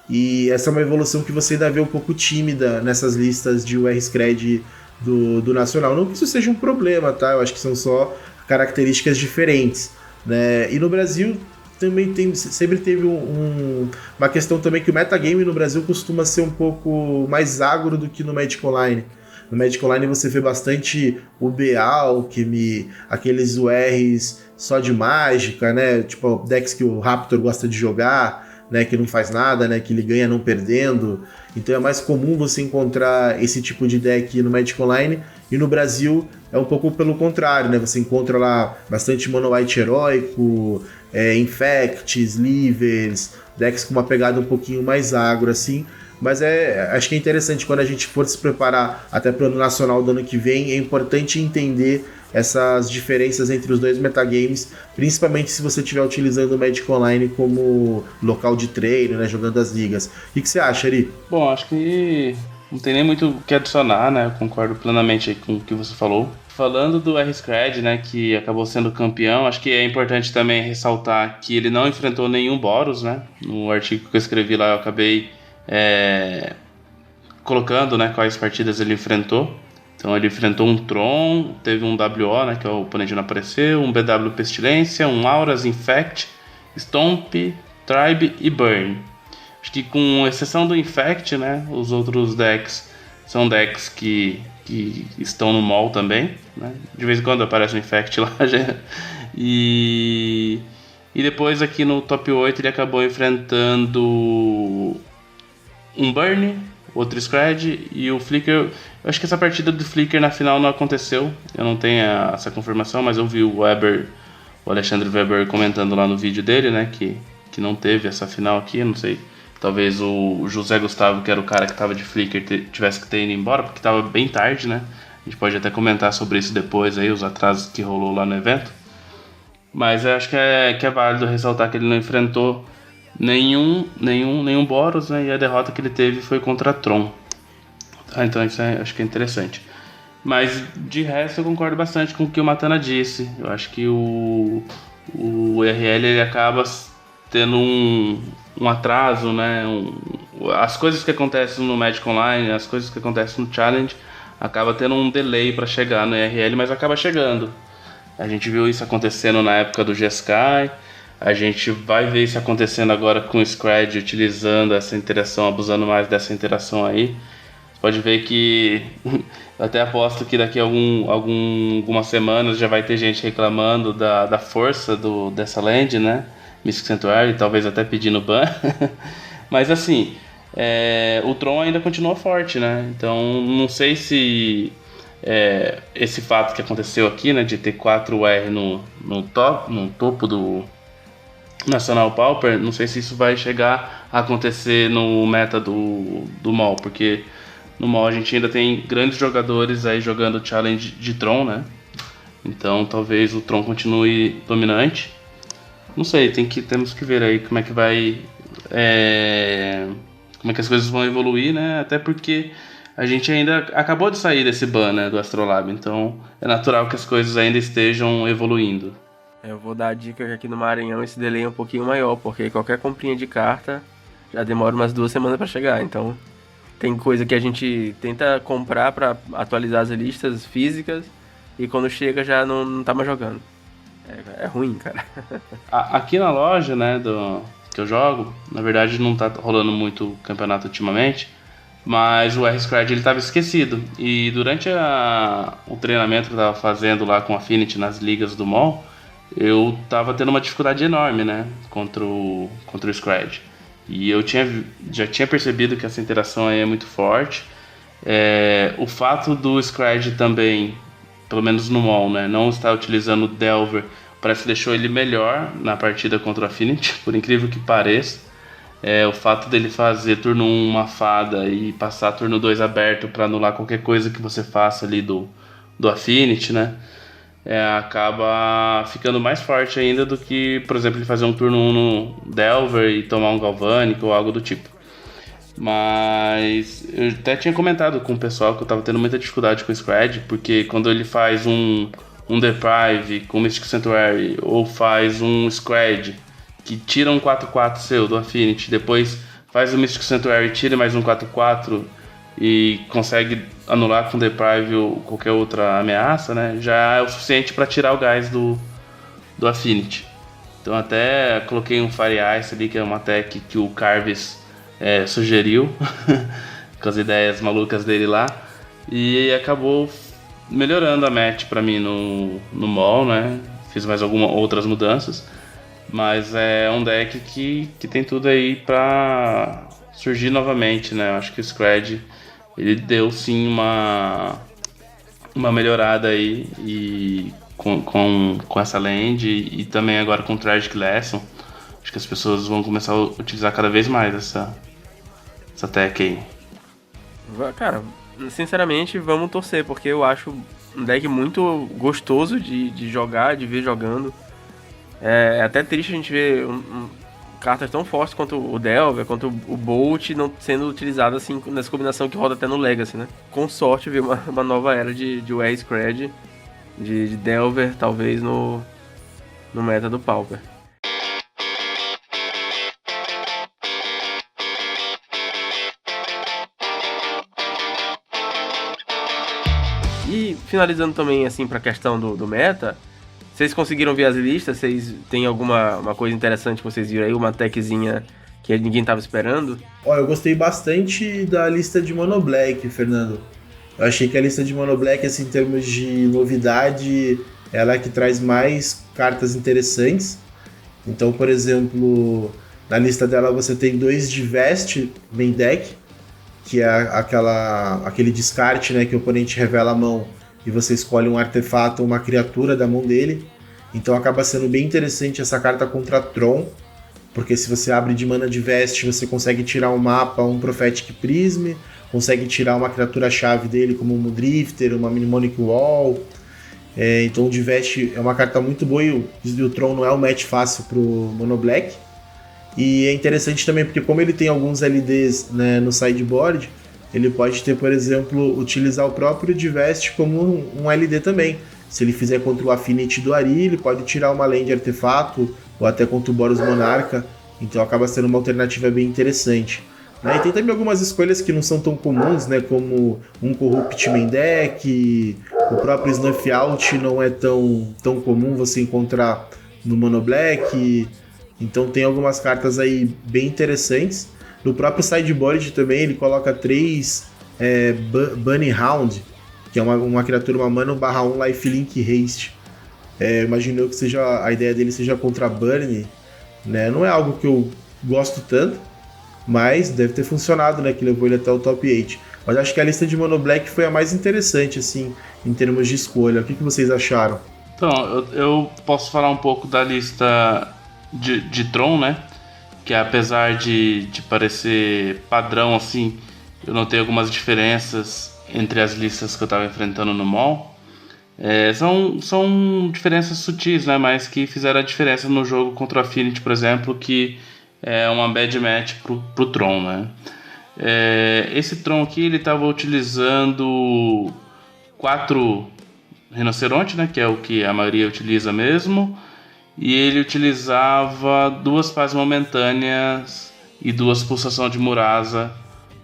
[SPEAKER 2] E essa é uma evolução que você ainda vê um pouco tímida nessas listas de UR-Scred do Nacional. Não que isso seja um problema, tá? Eu acho que são só características diferentes, né? E no Brasil também sempre teve uma questão também que o metagame no Brasil costuma ser um pouco mais agro do que no Magic Online. No Magic Online você vê bastante o BA, Alchemy, aqueles URs só de mágica, né? Tipo decks que o Raptor gosta de jogar, né? Que não faz nada, né? Que ele ganha não perdendo. Então é mais comum você encontrar esse tipo de deck no Magic Online. E no Brasil é um pouco pelo contrário, né? Você encontra lá bastante Mono White heróico, Infects, Livers, decks com uma pegada um pouquinho mais agro, assim. Mas acho que é interessante quando a gente for se preparar até para o ano nacional do ano que vem, é importante entender essas diferenças entre os dois metagames, principalmente se você estiver utilizando o Magic Online como local de treino, né, jogando as ligas. O que você acha, Ari?
[SPEAKER 3] Bom, acho que não tem nem muito o que adicionar, né? Eu concordo plenamente com o que você falou. Falando do R-Scred, né, que acabou sendo campeão, acho que é importante também ressaltar que ele não enfrentou nenhum Boros, né? No artigo que eu escrevi lá, eu acabei colocando, né, quais partidas ele enfrentou. Então ele enfrentou um Tron, teve um WO, né, que é o oponente não apareceu, um BW Pestilência, um Auras Infect, Stomp, Tribe e Burn. Acho que com exceção do Infect, né, os outros decks são decks que estão no mall também, né? De vez em quando aparece um Infect lá já. E depois aqui no top 8 ele acabou enfrentando um Burn, outro Scred e o Flicker. Eu acho que essa partida do Flicker na final não aconteceu. Eu não tenho essa confirmação, mas eu vi o Alexandre Weber comentando lá no vídeo dele, né, que não teve essa final aqui. Eu não sei, talvez o José Gustavo, que era o cara que estava de Flicker, tivesse que ter ido embora, porque estava bem tarde, né. A gente pode até comentar sobre isso depois, aí, os atrasos que rolou lá no evento. Mas eu acho que é válido ressaltar que ele não enfrentou nenhum Boros, né? E a derrota que ele teve foi contra a Tron. Tá, então isso acho que é interessante. Mas de resto eu concordo bastante com o que o Matana disse. Eu acho que o IRL ele acaba tendo um atraso, né? As coisas que acontecem no Magic Online, as coisas que acontecem no Challenge, acaba tendo um delay para chegar no IRL, mas acaba chegando. A gente viu isso acontecendo na época do G-Sky, a gente vai ver isso acontecendo agora com o Scred, utilizando essa interação, abusando mais dessa interação aí. Você pode ver que eu até aposto que daqui a algumas semanas já vai ter gente reclamando da força dessa land, né? Mystic Sanctuary, talvez até pedindo ban. Mas assim, o Tron ainda continua forte, né? Então não sei se esse fato que aconteceu aqui, né, de ter 4R no topo do Nacional Pauper, não sei se isso vai chegar a acontecer no meta do MOL, porque no MOL a gente ainda tem grandes jogadores aí jogando Challenge de Tron, né? Então talvez o Tron continue dominante. Não sei, temos que ver aí como é que vai, como é que as coisas vão evoluir, né? Até porque a gente ainda acabou de sair desse ban, né, do Astrolab, então é natural que as coisas ainda estejam evoluindo.
[SPEAKER 1] Eu vou dar a dica que aqui no Maranhão esse delay é um pouquinho maior, porque qualquer comprinha de carta já demora umas 2 semanas para chegar, então tem coisa que a gente tenta comprar para atualizar as listas físicas e quando chega já não tá mais jogando. É ruim, cara.
[SPEAKER 3] Aqui na loja, né, que eu jogo, na verdade não tá rolando muito campeonato ultimamente, mas o R-Scred ele estava esquecido. E durante o treinamento que eu estava fazendo lá com a Affinity nas ligas do MOL, eu estava tendo uma dificuldade enorme, né, contra o Scred. E eu já tinha percebido que essa interação aí é muito forte. O fato do Scred também, pelo menos no MOL, né, não estar utilizando o Delver, parece que deixou ele melhor na partida contra o Affinity, por incrível que pareça. O fato dele fazer turno 1 uma fada e passar turno 2 aberto para anular qualquer coisa que você faça ali do Affinity, né? Acaba ficando mais forte ainda do que, por exemplo, ele fazer um turno 1 no Delver e tomar um Galvanic ou algo do tipo. Mas eu até tinha comentado com o pessoal que eu tava tendo muita dificuldade com o Scred, porque quando ele faz um Deprive com Mystic Sanctuary ou faz um Scred que tira um 4/4 seu do Affinity, depois faz o Mystic Sanctuary, tira mais um 4/4 e consegue anular com Deprive ou qualquer outra ameaça, né? Já é o suficiente para tirar o gás do Affinity. Então até coloquei um Fire Ice ali, que é uma tech que o Carves sugeriu, com as ideias malucas dele lá, e acabou melhorando a match para mim no MOL, né? Fiz mais outras mudanças. Mas é um deck que tem tudo aí pra surgir novamente, né? Eu acho que o Scred, ele deu sim uma melhorada aí e com essa land e também agora com o Tragic Lesson. Acho que as pessoas vão começar a utilizar cada vez mais essa tech aí.
[SPEAKER 1] Cara, sinceramente, vamos torcer, porque eu acho um deck muito gostoso de jogar, de ver jogando. É até triste a gente ver cartas tão fortes quanto o Delver, quanto o Bolt não sendo utilizado assim nessa combinação que roda até no Legacy, né? Com sorte ver uma nova era de R-Scred, de Delver, talvez no meta do Pauper. E finalizando também assim pra questão do meta, vocês conseguiram ver as listas? Vocês têm uma coisa interessante que vocês viram aí? Uma techzinha que ninguém tava esperando?
[SPEAKER 2] Eu gostei bastante da lista de Mono Black, Fernando. Eu achei que a lista de Mono Black, assim, em termos de novidade, ela é que traz mais cartas interessantes. Então, por exemplo, na lista dela você tem 2 de Vest main deck, que é aquele descarte, né, que o oponente revela a mão e você escolhe um artefato ou uma criatura da mão dele. Então acaba sendo bem interessante essa carta contra Tron, porque se você abre de mana de veste, você consegue tirar um mapa, um Prophetic Prism, consegue tirar uma criatura-chave dele, como um Mudrifter, uma Mnemonic Wall. Então o de veste é uma carta muito boa e o Tron não é um match fácil pro Mono Black. E é interessante também porque como ele tem alguns LDs, né, no sideboard, ele pode ter, por exemplo, utilizar o próprio Divest como um LD também. Se ele fizer contra o Affinity do Ari, ele pode tirar uma land artefato, ou até contra o Boros Monarca, então acaba sendo uma alternativa bem interessante. Né? E tem também algumas escolhas que não são tão comuns, né, como um Corrupt Main Deck, o próprio Snuff Out não é tão comum você encontrar no Mono Black, então tem algumas cartas aí bem interessantes. No próprio sideboard também ele coloca 3 Bunny Hound, que é uma criatura, uma mana 1/1 lifelink haste. Imagino que a ideia dele seja contra Burn, né? Não é algo que eu gosto tanto, mas deve ter funcionado, né? Que levou ele até o top 8. Mas acho que a lista de Mono Black foi a mais interessante, assim, em termos de escolha. O que vocês acharam?
[SPEAKER 3] Então, eu posso falar um pouco da lista de Tron, né? Que apesar de parecer padrão, assim, eu notei algumas diferenças entre as listas que eu estava enfrentando no mall. São diferenças sutis, né? Mas que fizeram a diferença no jogo contra o Affinity, por exemplo, que é uma bad match pro Tron, né? Esse Tron aqui, ele estava utilizando 4 rinoceronte, né? Que é o que a maioria utiliza mesmo. E ele utilizava 2 paz momentâneas e 2 pulsação de Murasa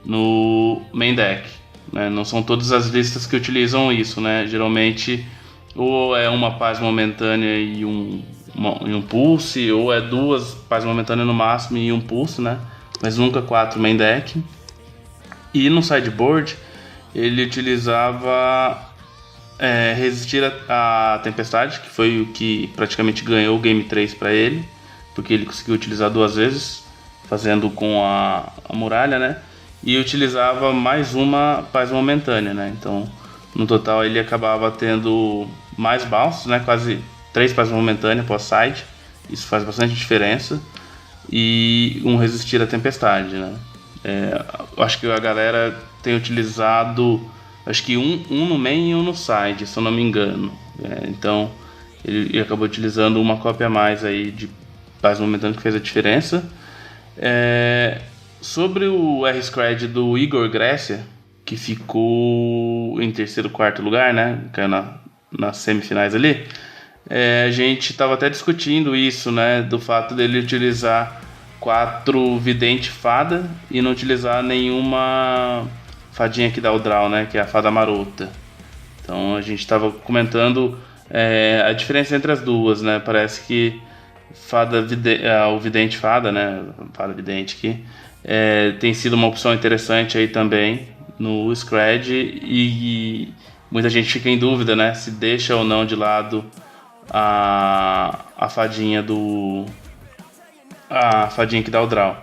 [SPEAKER 3] no main deck, né? Não são todas as listas que utilizam isso, né? Geralmente ou é uma paz momentânea e um pulse, ou é 2 paz momentâneas no máximo e um pulse, né? Mas nunca 4 main deck. E no sideboard ele utilizava resistir a tempestade, que foi o que praticamente ganhou o game 3 para ele, porque ele conseguiu utilizar 2 vezes, fazendo com a muralha, né? E utilizava mais uma paz momentânea, né? Então, no total, ele acabava tendo mais bounces, né? Quase 3 paz momentâneas pós-side. Isso faz bastante diferença. E um resistir à tempestade, né? Acho que a galera tem utilizado, acho que um no main e um no side, se eu não me engano. Então, ele acabou utilizando uma cópia a mais aí de paz momentânea que fez a diferença. Sobre o R-Scred do Igor Grécia, que ficou em 3º, 4º lugar, né? Caiu nas semifinais ali. A gente estava até discutindo isso, né? Do fato dele utilizar 4 Vidente Fada e não utilizar nenhuma fadinha que dá o draw, né? Que é a Fada Marota. Então a gente estava comentando a diferença entre as duas, né? Parece que o Vidente Fada, né? Fada Vidente aqui. Tem sido uma opção interessante aí também no Scred e muita gente fica em dúvida, né, se deixa ou não de lado a fadinha que dá o draw.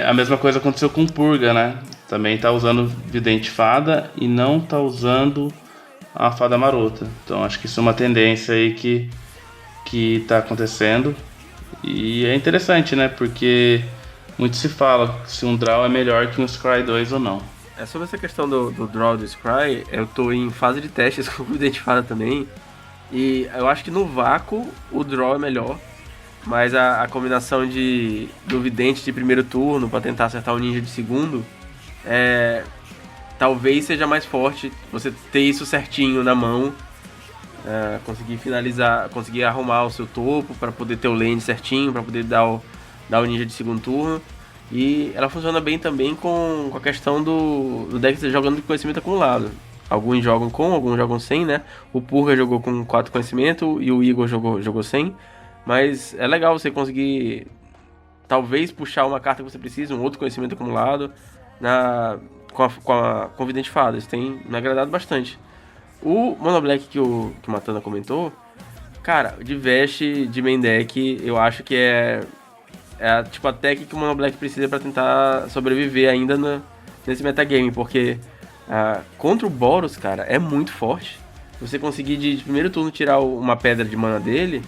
[SPEAKER 3] A mesma coisa aconteceu com Purga, né? Também tá usando Vidente Fada e não tá usando a Fada Marota. Então acho que isso é uma tendência aí que tá acontecendo e é interessante, né? Porque muito se fala se um draw é melhor que um Scry 2 ou não.
[SPEAKER 1] Sobre essa questão do draw do Scry, eu tô em fase de testes com o Vidente Fada também. E eu acho que no vácuo o draw é melhor. Mas a combinação do Vidente de primeiro turno para tentar acertar o Ninja de segundo talvez seja mais forte. Você ter isso certinho na mão, conseguir finalizar, conseguir arrumar o seu topo para poder ter o lane certinho, para poder dar o Ninja de segundo turno. E ela funciona bem também com a questão do deck jogando de conhecimento acumulado. Alguns jogam com, alguns jogam sem, né? O Purga jogou com 4 conhecimento e o Igor jogou sem. Mas é legal você conseguir talvez puxar uma carta que você precisa, um outro conhecimento acumulado com Vidente Fada. Isso tem me agradado bastante. O Mono Black que o Matana comentou, cara, de veste de main deck, eu acho que é tipo a tech que o Mono Black precisa para tentar sobreviver ainda nesse metagame, porque contra o Boros, cara, é muito forte. Você conseguir de primeiro turno tirar uma pedra de mana dele,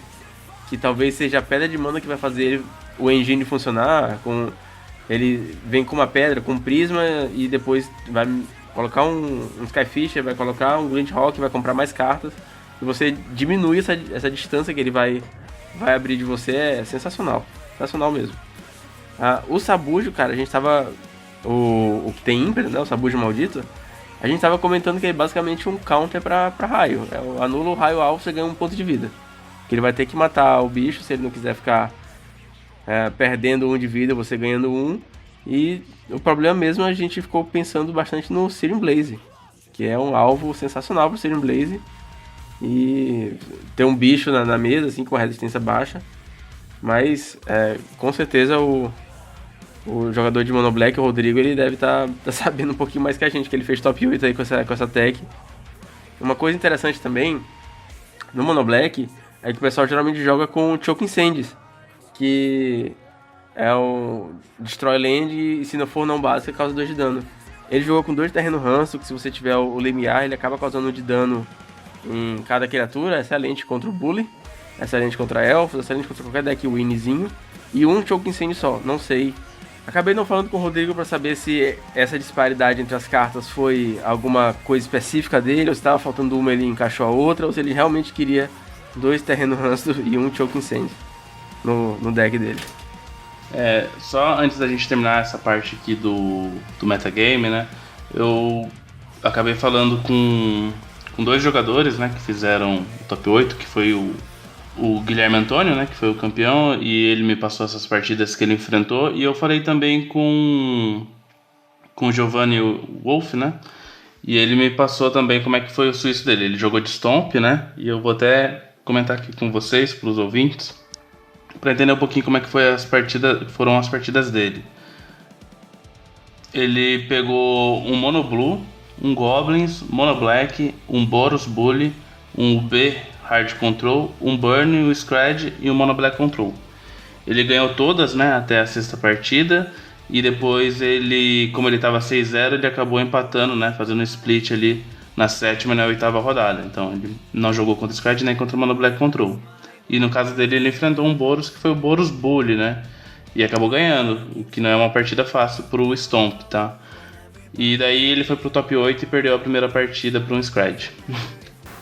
[SPEAKER 1] que talvez seja a pedra de mana que vai fazer o engine funcionar. Ele vem com uma pedra, com um prisma, e depois vai colocar um Skyfisher, vai colocar um Glint-Hawk, vai comprar mais cartas, e você diminui essa distância que ele vai abrir de você. É sensacional, sensacional mesmo. O Sabujo, cara, a gente tava... O que tem ímpeto, né, o Sabujo maldito, a gente tava comentando que é basicamente um counter pra raio. Anula o raio alvo, você ganha um ponto de vida. Que ele vai ter que matar o bicho, se ele não quiser ficar perdendo 1 de vida, você ganhando 1. E o problema mesmo, a gente ficou pensando bastante no Searing Blaze, que é um alvo sensacional pro Searing Blaze. E ter um bicho na mesa, assim, com resistência baixa. Mas, com certeza, o jogador de Mono Black, o Rodrigo, ele deve tá sabendo um pouquinho mais que a gente, que ele fez top 8 aí com essa tech. Uma coisa interessante também, no Mono Black, é que o pessoal geralmente joga com Choke Incendies, que é o Destroy Land e se não for não básica, causa 2 de dano. Ele jogou com 2 terreno ranço, que se você tiver o Limiar, ele acaba causando 1 de dano em cada criatura, excelente contra o Bully, excelente contra Elfos, excelente contra qualquer deck winzinho, e um Choke Incendio só, não sei. Acabei não falando com o Rodrigo pra saber se essa disparidade entre as cartas foi alguma coisa específica dele, ou se estava faltando uma e ele encaixou a outra, ou se ele realmente queria 2 terreno ranço e um Choke Incendio no deck dele.
[SPEAKER 3] Só antes da gente terminar essa parte aqui do metagame, né, eu acabei falando com 2 jogadores, né, que fizeram o top 8, que foi o Guilherme Antônio, né, que foi o campeão, e ele me passou essas partidas que ele enfrentou, e eu falei também com o Giovanni Wolf, né, e ele me passou também como é que foi o suíço dele. Ele jogou de Stomp, né, e eu vou até comentar aqui com vocês, para os ouvintes, para entender um pouquinho como é que foram as partidas dele. Ele pegou um Mono Blue, um Goblins, Mono Black, um Boros Bully, um UB Hard Control, um Burn, um Scred e um Mono Black Control. Ele ganhou todas, né, até a 6ª partida, e depois como ele estava 6-0, ele acabou empatando, né, fazendo um split ali na 7ª e na 8ª rodada. Então ele não jogou contra o Scred nem contra o Mono Black Control. E no caso dele, ele enfrentou um Boros, que foi o Boros Bully, né, e acabou ganhando, o que não é uma partida fácil pro Stomp, tá? E daí ele foi pro top 8 e perdeu a primeira partida para um Scred.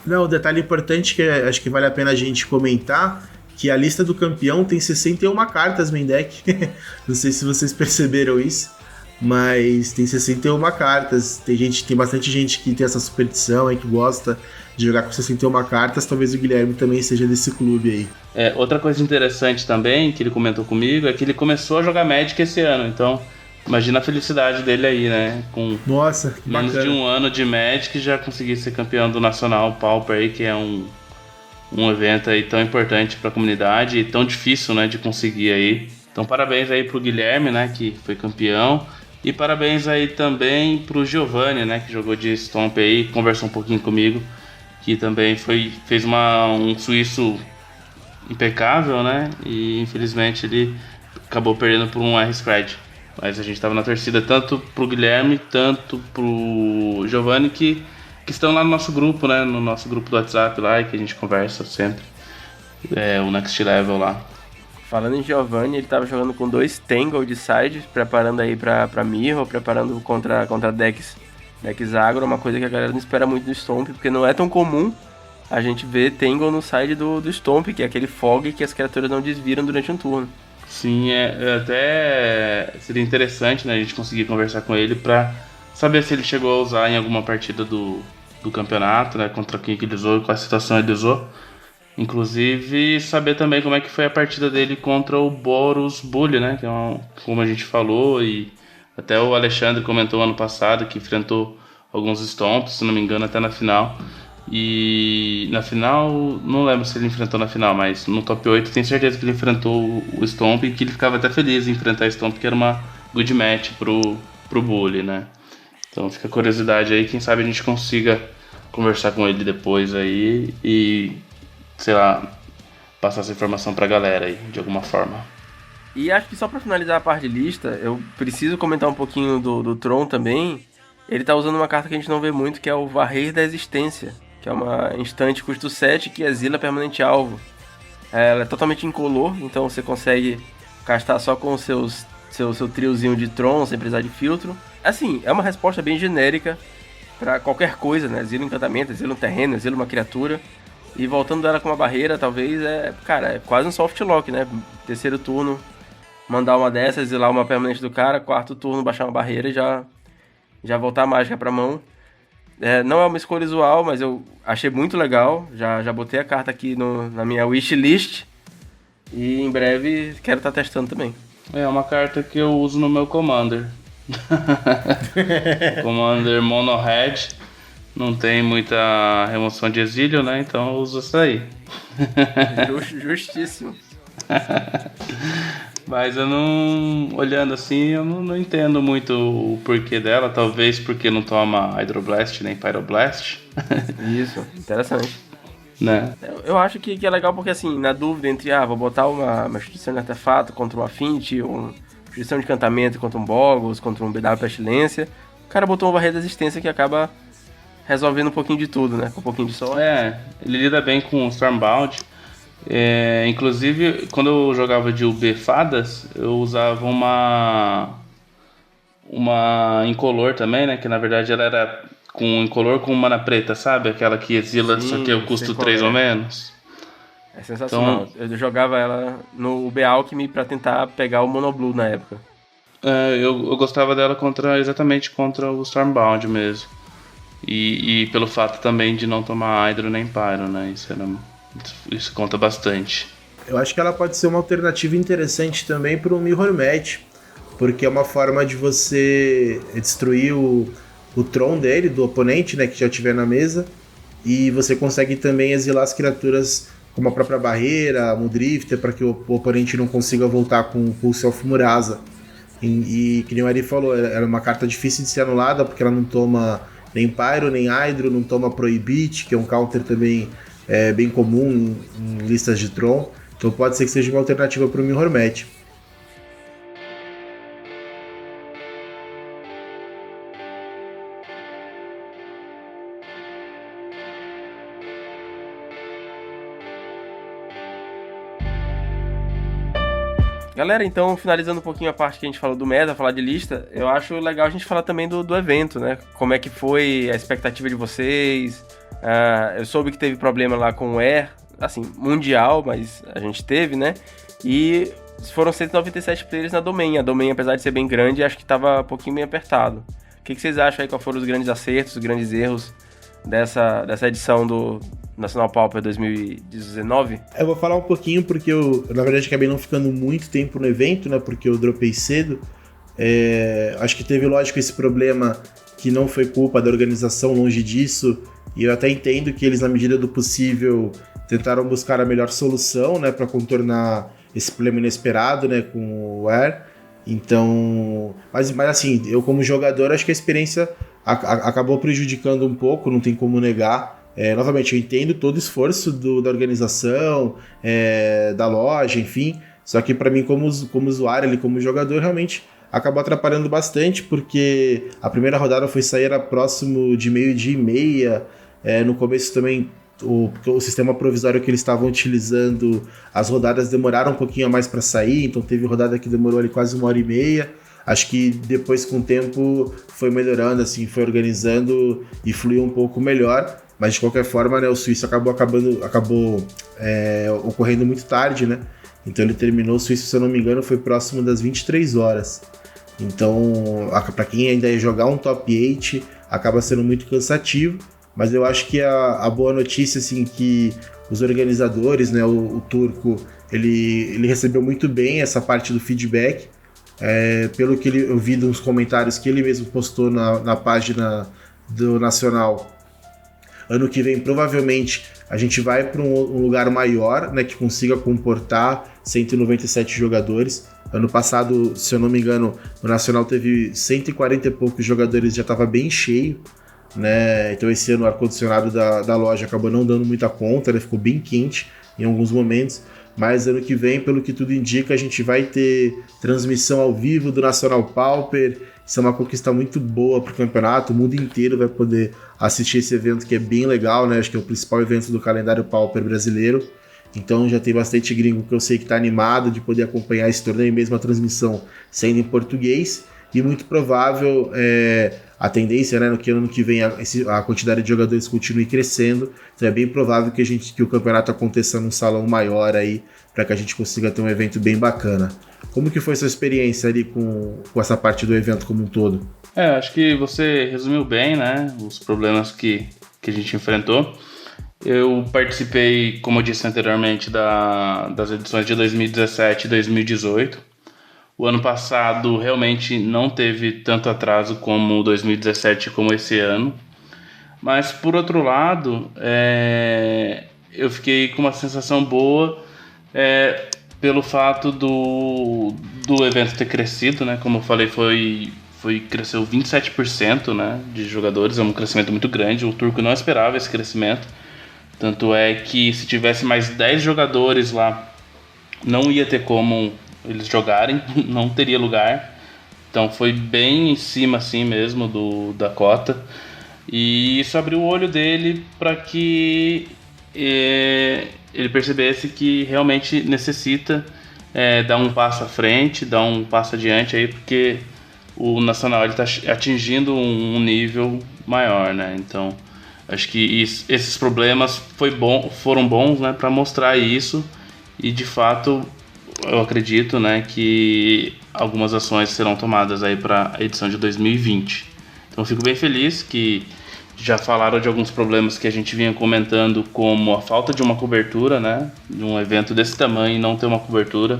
[SPEAKER 2] Não, um detalhe importante que acho que vale a pena a gente comentar, que a lista do campeão tem 61 cartas main deck. Não sei se vocês perceberam isso, mas tem 61 cartas. Tem bastante gente que tem essa superstição aí, que gosta de jogar com 61 cartas. Talvez o Guilherme também seja desse clube aí.
[SPEAKER 3] Outra coisa interessante também, que ele comentou comigo, é que ele começou a jogar Magic esse ano, então imagina a felicidade dele aí, né? Com
[SPEAKER 2] Nossa, que
[SPEAKER 3] menos
[SPEAKER 2] bacana.
[SPEAKER 3] de um ano de Magic, já consegui ser campeão do Nacional Pauper aí, que é um evento aí tão importante para a comunidade e tão difícil, né, de conseguir aí. Então parabéns aí pro Guilherme, né, que foi campeão, e parabéns aí também pro Giovanni, né, que jogou de Stomp aí, conversou um pouquinho comigo, que também fez um suíço impecável, né, e infelizmente ele acabou perdendo por um R-Scred. Mas a gente estava na torcida tanto pro Guilherme, tanto pro Giovanni, que estão lá no nosso grupo, né? No nosso grupo do WhatsApp lá, que a gente conversa sempre. O Next Level lá.
[SPEAKER 1] Falando em Giovanni, ele estava jogando com 2 Tangle de side, preparando aí pra Mirror, preparando contra decks agro, uma coisa que a galera não espera muito do Stomp, porque não é tão comum a gente ver Tangle no side do Stomp, que é aquele fog que as criaturas não desviram durante um turno.
[SPEAKER 3] Sim, até seria interessante, né, a gente conseguir conversar com ele pra saber se ele chegou a usar em alguma partida do campeonato, né, contra quem que ele usou, qual a situação ele usou. Inclusive, saber também como é que foi a partida dele contra o Boros Bully, né, que é como a gente falou, e até o Alexandre comentou ano passado que enfrentou alguns Stomps, se não me engano, até na final. E na final, não lembro se ele enfrentou na final, mas no top 8 tenho certeza que ele enfrentou o Stomp e que ele ficava até feliz em enfrentar o Stomp, que era uma good match pro Bully, né? Então fica a curiosidade aí, quem sabe a gente consiga conversar com ele depois aí e, sei lá, passar essa informação pra galera aí, de alguma forma.
[SPEAKER 1] E acho que só pra finalizar a parte de lista, eu preciso comentar um pouquinho do Tron também. Ele tá usando uma carta que a gente não vê muito, que é o Varrer da Existência, que é uma instante custo 7 que exila permanente alvo. Ela é totalmente incolor, então você consegue castar só com o seu triozinho de Tron, sem precisar de filtro. Assim, é uma resposta bem genérica pra qualquer coisa, né? Exila um encantamento, exila um terreno, exila uma criatura. E voltando dela com uma barreira, talvez, é quase um soft lock, né? Terceiro turno, mandar uma dessas, exilar uma permanente do cara. Quarto turno, baixar uma barreira e já voltar a mágica pra mão. Não é uma escolha usual, mas eu achei muito legal. Já botei a carta aqui na minha wishlist. E em breve quero estar testando também.
[SPEAKER 3] É uma carta que eu uso no meu Commander. Commander Mono Red. Não tem muita remoção de exílio, né? Então eu uso essa aí.
[SPEAKER 1] Justíssimo.
[SPEAKER 3] Mas eu não... Olhando assim, eu não entendo muito o porquê dela. Talvez porque não toma Hydroblast nem Pyroblast.
[SPEAKER 1] Isso, interessante.
[SPEAKER 3] Né?
[SPEAKER 1] Eu acho que é legal porque, assim, na dúvida entre, vou botar uma instituição de artefato contra um Affinity, uma instituição de encantamento contra um Boggles, contra um BW Pestilência, o cara botou uma barreira de resistência que acaba resolvendo um pouquinho de tudo, né? Com um pouquinho de sorte.
[SPEAKER 3] Ele lida bem com o Stormbound. Inclusive, quando eu jogava de UB Fadas, eu usava uma incolor também, né? Que na verdade ela era com incolor com mana preta, sabe? Aquela que exila, só que eu custo 3 ou menos.
[SPEAKER 1] É sensacional. Então, eu jogava ela no UB Alchemy pra tentar pegar o Monoblue na época.
[SPEAKER 3] Eu gostava dela exatamente contra o Stormbound mesmo. E pelo fato também de não tomar Hydro nem Pyro, né? Isso conta bastante.
[SPEAKER 2] Eu acho que ela pode ser uma alternativa interessante também para o Mirror Match, porque é uma forma de você destruir o Tron dele, do oponente, né, que já tiver na mesa, e você consegue também exilar as criaturas como a própria barreira, o Drifter, para que o oponente não consiga voltar com o Pulse of Murasa. E que nem o Ari falou, era uma carta difícil de ser anulada, porque ela não toma nem Pyro, nem Hydro, não toma Prohibit, que é um counter também bem comum em listas de Tron. Então pode ser que seja uma alternativa para o Mirror Match.
[SPEAKER 1] Galera, então, finalizando um pouquinho a parte que a gente falou do meta, falar de lista, eu acho legal a gente falar também do evento, né? Como é que foi a expectativa de vocês? Eu soube que teve problema lá com o Air, assim, mundial, mas a gente teve, né? E foram 197 players na Domain. A Domain, apesar de ser bem grande, acho que estava um pouquinho bem apertado. O que vocês acham aí? Quais foram os grandes acertos, os grandes erros dessa edição do Nacional Pauper 2019?
[SPEAKER 2] Eu vou falar um pouquinho porque eu na verdade, acabei não ficando muito tempo no evento, né? Porque eu dropei cedo. Acho que teve, lógico, esse problema que não foi culpa da organização, longe disso. E eu até entendo que eles, na medida do possível, tentaram buscar a melhor solução, né? Para contornar esse problema inesperado, né? Com o Air. Então... Mas assim, eu como jogador, acho que a experiência acabou prejudicando um pouco, não tem como negar. Novamente, eu entendo todo o esforço da organização, da loja, enfim, só que para mim como usuário, ali, como jogador, realmente acabou atrapalhando bastante, porque a primeira rodada foi sair era próximo de 12:30, no começo também o sistema provisório que eles estavam utilizando, as rodadas demoraram um pouquinho a mais para sair, então teve rodada que demorou ali quase 1h30, acho que depois com o tempo foi melhorando, assim, foi organizando e fluiu um pouco melhor. Mas de qualquer forma, né, o Suíço acabou ocorrendo muito tarde, né? Então ele terminou, o Suíço, se eu não me engano, foi próximo das 23 horas. Então, para quem ainda ia jogar um top 8, acaba sendo muito cansativo. Mas eu acho que a boa notícia, assim, que os organizadores, né, o Turco, ele recebeu muito bem essa parte do feedback. Pelo que eu vi nos comentários que ele mesmo postou na página do Nacional. Ano que vem, provavelmente, a gente vai para um lugar maior, né, que consiga comportar 197 jogadores. Ano passado, se eu não me engano, o Nacional teve 140 e poucos jogadores, já estava bem cheio, né? Então esse ano o ar-condicionado da loja acabou não dando muita conta, né? Ficou bem quente em alguns momentos. mas ano que vem, pelo que tudo indica, a gente vai ter transmissão ao vivo do Nacional Pauper. Isso é uma conquista muito boa para o campeonato, o mundo inteiro vai poder assistir esse evento que é bem legal, né? Acho que é o principal evento do calendário Pauper brasileiro. Então já tem bastante gringo que eu sei que está animado de poder acompanhar esse torneio, mesmo a transmissão sendo em português. E muito provável a tendência, né, no que ano que vem a quantidade de jogadores continue crescendo. Então é bem provável que o campeonato aconteça num salão maior aí, para que a gente consiga ter um evento bem bacana. Como que foi sua experiência ali com essa parte do evento como um todo?
[SPEAKER 3] Acho que você resumiu bem, né, os problemas que a gente enfrentou. Eu participei, como eu disse anteriormente, das edições de 2017 e 2018. O ano passado realmente não teve tanto atraso como 2017 como esse ano. Mas, por outro lado, eu fiquei com uma sensação boa pelo fato do evento ter crescido, né? Como eu falei, cresceu 27%, né, de jogadores, é um crescimento muito grande. O Turco não esperava esse crescimento. Tanto é que se tivesse mais 10 jogadores lá, não ia ter como eles jogarem, não teria lugar. Então foi bem em cima assim mesmo da cota. E isso abriu o olho dele para que ele percebesse que realmente necessita dar um passo à frente, dar um passo adiante aí, porque o Nacional está atingindo um nível maior, né? Então acho que esses problemas foram bons, né, para mostrar isso. E de fato eu acredito, né, que algumas ações serão tomadas aí para a edição de 2020. Então fico bem feliz que já falaram de alguns problemas que a gente vinha comentando, como a falta de uma cobertura, né, de um evento desse tamanho e não ter uma cobertura.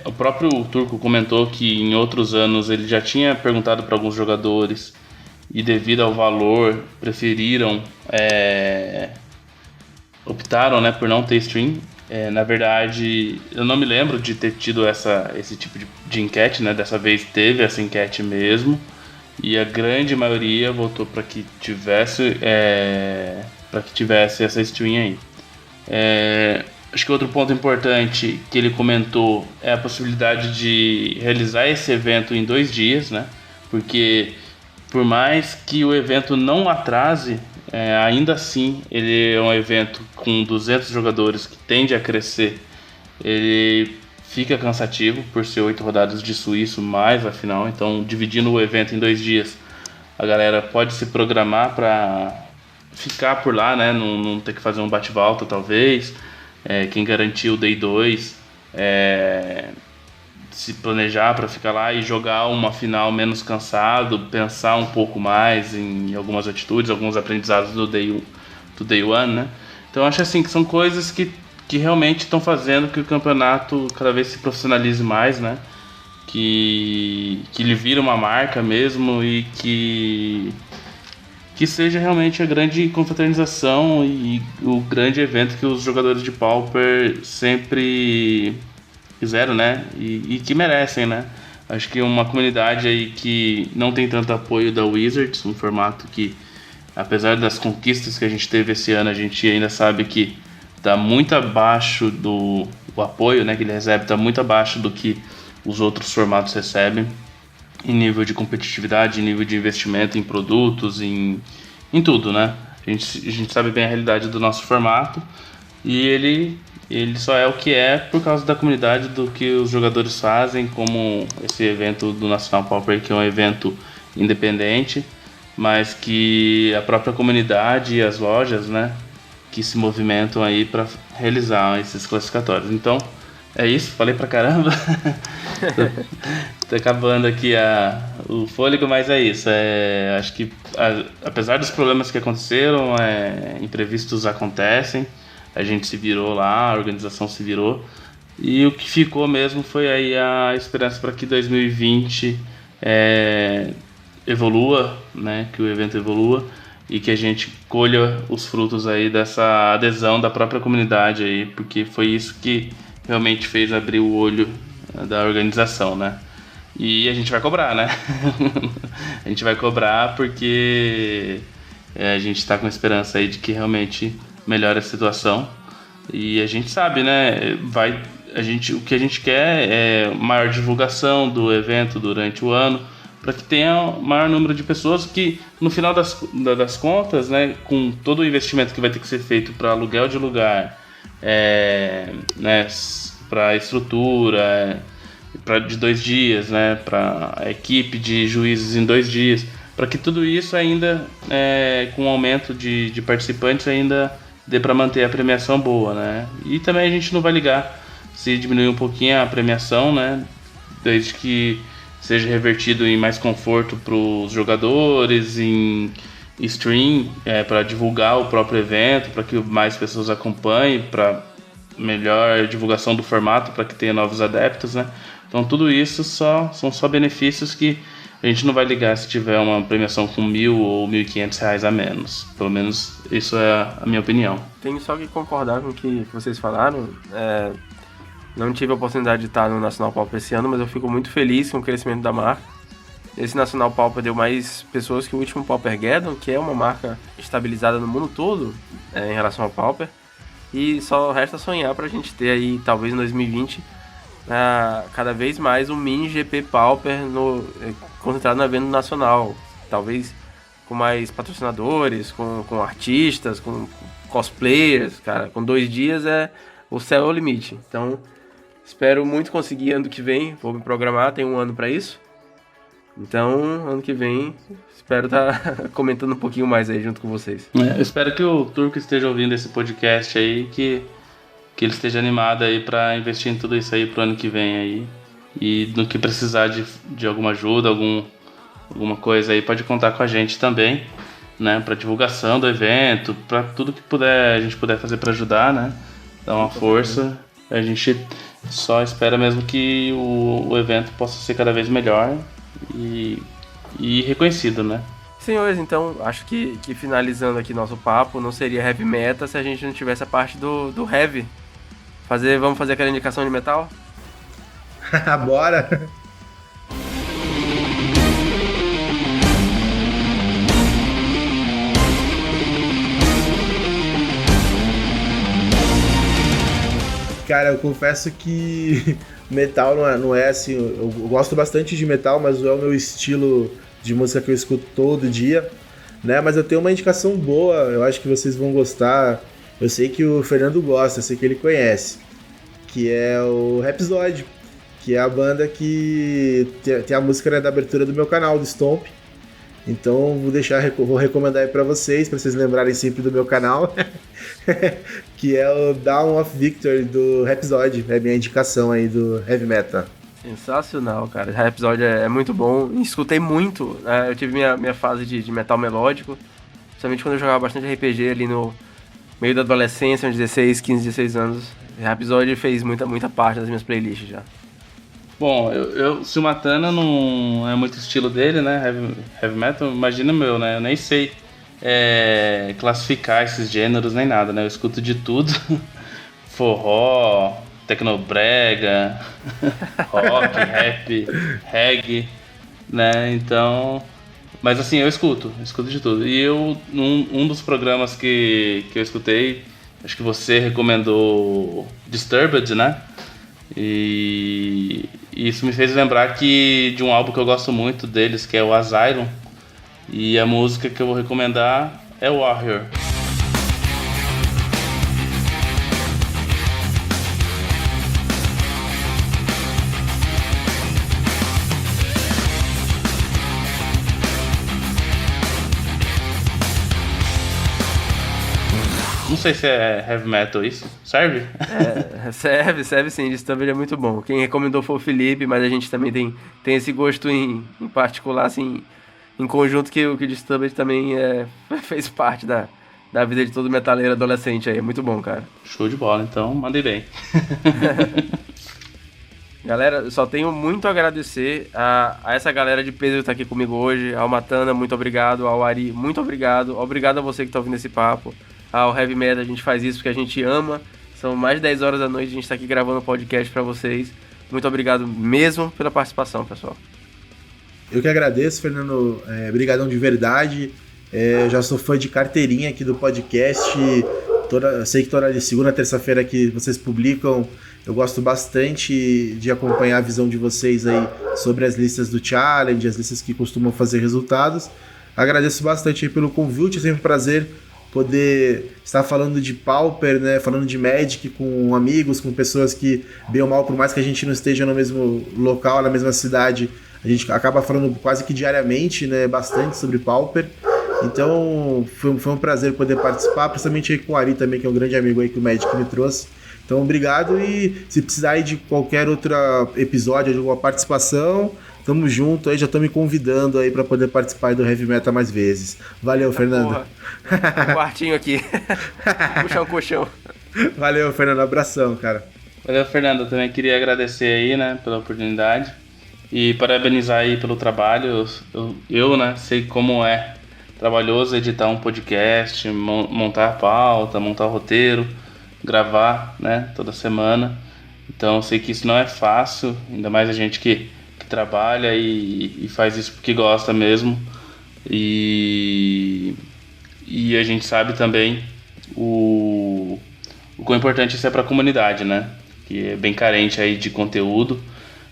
[SPEAKER 3] O próprio Turco comentou que em outros anos ele já tinha perguntado para alguns jogadores e, devido ao valor, optaram, né, por não ter stream. Na verdade, eu não me lembro de ter tido esse tipo de enquete, né? Dessa vez teve essa enquete mesmo, e a grande maioria votou para que tivesse essa stream aí. Acho que outro ponto importante que ele comentou é a possibilidade de realizar esse evento em 2 dias, né? Porque por mais que o evento não atrase, ainda assim ele é um evento com 200 jogadores que tende a crescer. Ele fica cansativo por ser 8 rodadas de suíço mais a final. Então, dividindo o evento em 2 dias, a galera pode se programar para ficar por lá, né? Não ter que fazer um bate-volta talvez. Quem garantiu o Day 2 se planejar para ficar lá e jogar uma final menos cansado, pensar um pouco mais em algumas atitudes, alguns aprendizados do Day 1, né? Então acho assim que são coisas que realmente estão fazendo que o campeonato cada vez se profissionalize mais, né? Que ele vira uma marca mesmo e que seja realmente a grande confraternização e o grande evento que os jogadores de Pauper sempre fizeram, né? E que merecem, né? Acho que uma comunidade aí que não tem tanto apoio da Wizards, um formato que, apesar das conquistas que a gente teve esse ano, a gente ainda sabe que está muito abaixo o apoio, né, que ele recebe, está muito abaixo do que os outros formatos recebem em nível de competitividade, em nível de investimento em produtos, em tudo, né? A gente sabe bem a realidade do nosso formato e ele só é o que é por causa da comunidade, do que os jogadores fazem, como esse evento do Nacional Pauper, que é um evento independente, mas que a própria comunidade e as lojas, né, que se movimentam aí para realizar esses classificatórios. Então, é isso, falei pra caramba. Tô acabando aqui o fôlego, mas é isso. Acho que, apesar dos problemas que aconteceram, imprevistos acontecem. A gente se virou lá, a organização se virou. E o que ficou mesmo foi aí a esperança para que 2020 evolua, né? Que o evento evolua e que a gente colha os frutos aí dessa adesão da própria comunidade aí, porque foi isso que realmente fez abrir o olho da organização, né? E a gente vai cobrar, né? A gente vai cobrar porque a gente está com esperança aí de que realmente melhore a situação E a gente sabe, né? O que a gente quer é maior divulgação do evento durante o ano, para que tenha o maior número de pessoas que, no final das contas, né, com todo o investimento que vai ter que ser feito para aluguel de lugar, né, para estrutura, de 2 dias, né, para a equipe de juízes em 2 dias, para que tudo isso ainda, com o aumento de participantes, ainda dê para manter a premiação boa, né? E também a gente não vai ligar se diminuir um pouquinho a premiação, né, desde que seja revertido em mais conforto para os jogadores, em stream, para divulgar o próprio evento, para que mais pessoas acompanhem, para melhor divulgação do formato, para que tenha novos adeptos, né? Então tudo isso são só benefícios que a gente não vai ligar se tiver uma premiação com R$1.000 ou R$1.500 a menos. Pelo menos isso é a minha opinião.
[SPEAKER 1] Tenho só que concordar com o que vocês falaram. Não tive a oportunidade de estar no Nacional Pauper esse ano, mas eu fico muito feliz com o crescimento da marca. Esse Nacional Pauper deu mais pessoas que o último Paupergeddon, que é uma marca estabilizada no mundo todo em relação ao Pauper. E só resta sonhar para a gente ter aí, talvez em 2020, cada vez mais um mini GP Pauper concentrado no evento nacional. Talvez com mais patrocinadores, com artistas, com cosplayers, cara. Com 2 dias o céu é o limite. Então, espero muito conseguir ano que vem. Vou me programar, tenho 1 ano para isso. Então, ano que vem, espero estar comentando um pouquinho mais aí junto com vocês.
[SPEAKER 3] Eu espero que o Turco esteja ouvindo esse podcast aí, que ele esteja animado aí para investir em tudo isso aí pro ano que vem aí. E no que precisar de alguma ajuda, alguma coisa aí, pode contar com a gente também, né? Para divulgação do evento, para tudo que a gente puder fazer para ajudar, né? Dar uma força. A gente só espera mesmo que o evento possa ser cada vez melhor e reconhecido, né?
[SPEAKER 1] Senhores, então, acho que finalizando aqui nosso papo, não seria Heavy Meta se a gente não tivesse a parte do Heavy. Vamos fazer aquela indicação de metal?
[SPEAKER 2] Bora! Cara, eu confesso que metal não é assim. Eu gosto bastante de metal, mas não é o meu estilo de música que eu escuto todo dia, né? Mas eu tenho uma indicação boa, eu acho que vocês vão gostar. Eu sei que o Fernando gosta, eu sei que ele conhece, que é o Rhapsody, que é a banda que tem a música, né, da abertura do meu canal, do Stomp. Então vou recomendar aí pra vocês lembrarem sempre do meu canal, que é o Dawn of Victory do Rhapsody, é a minha indicação aí do Heavy Metal.
[SPEAKER 1] Sensacional, cara. O Rhapsody é muito bom. Escutei muito, né? Eu tive minha fase de metal melódico, principalmente quando eu jogava bastante RPG ali no meio da adolescência, uns 15, 16 anos. O Rhapsody fez muita parte das minhas playlists já.
[SPEAKER 3] Bom, se o Matana não é muito estilo dele, né? Heavy metal, imagina o meu, né? Eu nem sei classificar esses gêneros nem nada, né? Eu escuto de tudo. Forró, tecnobrega, rock, rap, reggae, né? Então, mas assim, eu escuto de tudo. E um dos programas que eu escutei, acho que você recomendou Disturbed, né? E isso me fez lembrar de um álbum que eu gosto muito deles, que é o Asylum. E a música que eu vou recomendar é Warrior. Não sei se é heavy metal isso. Serve?
[SPEAKER 1] Serve sim. Disturbed é muito bom. Quem recomendou foi o Felipe, mas a gente também tem esse gosto em particular, assim, em conjunto, que o Disturbed também fez parte da vida de todo metaleiro adolescente aí. É muito bom, cara.
[SPEAKER 3] Show de bola, então mandei bem.
[SPEAKER 1] Galera, eu só tenho muito a agradecer a essa galera de peso que tá aqui comigo hoje. Ao Matana, muito obrigado. Ao Ari, muito obrigado. Obrigado a você que tá ouvindo esse papo. Ao Heavy Metal, a gente faz isso porque a gente ama. São mais de 10 horas da noite, a gente tá aqui gravando um podcast pra vocês. Muito obrigado mesmo pela participação, pessoal.
[SPEAKER 2] Eu que agradeço, Fernando. Obrigadão de verdade. Já sou fã de carteirinha aqui do podcast. Eu sei que toda segunda, terça-feira que vocês publicam, eu gosto bastante de acompanhar a visão de vocês aí sobre as listas do Challenge, as listas que costumam fazer resultados. Agradeço bastante aí pelo convite, é sempre um prazer poder estar falando de Pauper, né, falando de Magic com amigos, com pessoas que, bem ou mal, por mais que a gente não esteja no mesmo local, na mesma cidade, a gente acaba falando quase que diariamente, né, bastante sobre Pauper. Então foi um prazer poder participar, principalmente aí com o Ari também, que é um grande amigo aí que o Magic me trouxe. Então obrigado, e se precisar aí de qualquer outro episódio, de alguma participação, tamo junto aí, já tô me convidando aí para poder participar do Heavy Metal mais vezes. Valeu, Fernando.
[SPEAKER 1] Um quartinho aqui. Puxar um colchão.
[SPEAKER 2] Valeu, Fernando, abração, cara.
[SPEAKER 3] Valeu, Fernando, eu também queria agradecer aí, né, pela oportunidade e parabenizar aí pelo trabalho. Eu né, sei como é trabalhoso editar um podcast, montar a pauta, montar o roteiro, gravar, né, toda semana. Então eu sei que isso não é fácil, ainda mais a gente que trabalha e faz isso porque gosta mesmo. E a gente sabe também o quão importante isso é para a comunidade, né, que é bem carente aí de conteúdo,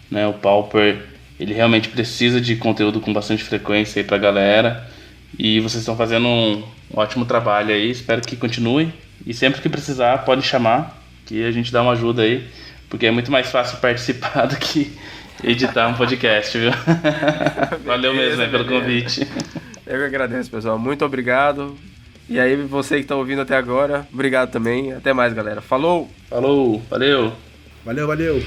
[SPEAKER 3] né. O Pauper, ele realmente precisa de conteúdo com bastante frequência aí pra galera. E vocês estão fazendo um ótimo trabalho aí, espero que continue. E sempre que precisar, pode chamar, que a gente dá uma ajuda aí, porque é muito mais fácil participar do que editar um podcast, viu? Valeu mesmo pelo convite.
[SPEAKER 1] Eu que agradeço, pessoal. Muito obrigado. E aí, você que está ouvindo até agora, obrigado também. Até mais, galera. Falou!
[SPEAKER 3] Falou, valeu!
[SPEAKER 2] Valeu!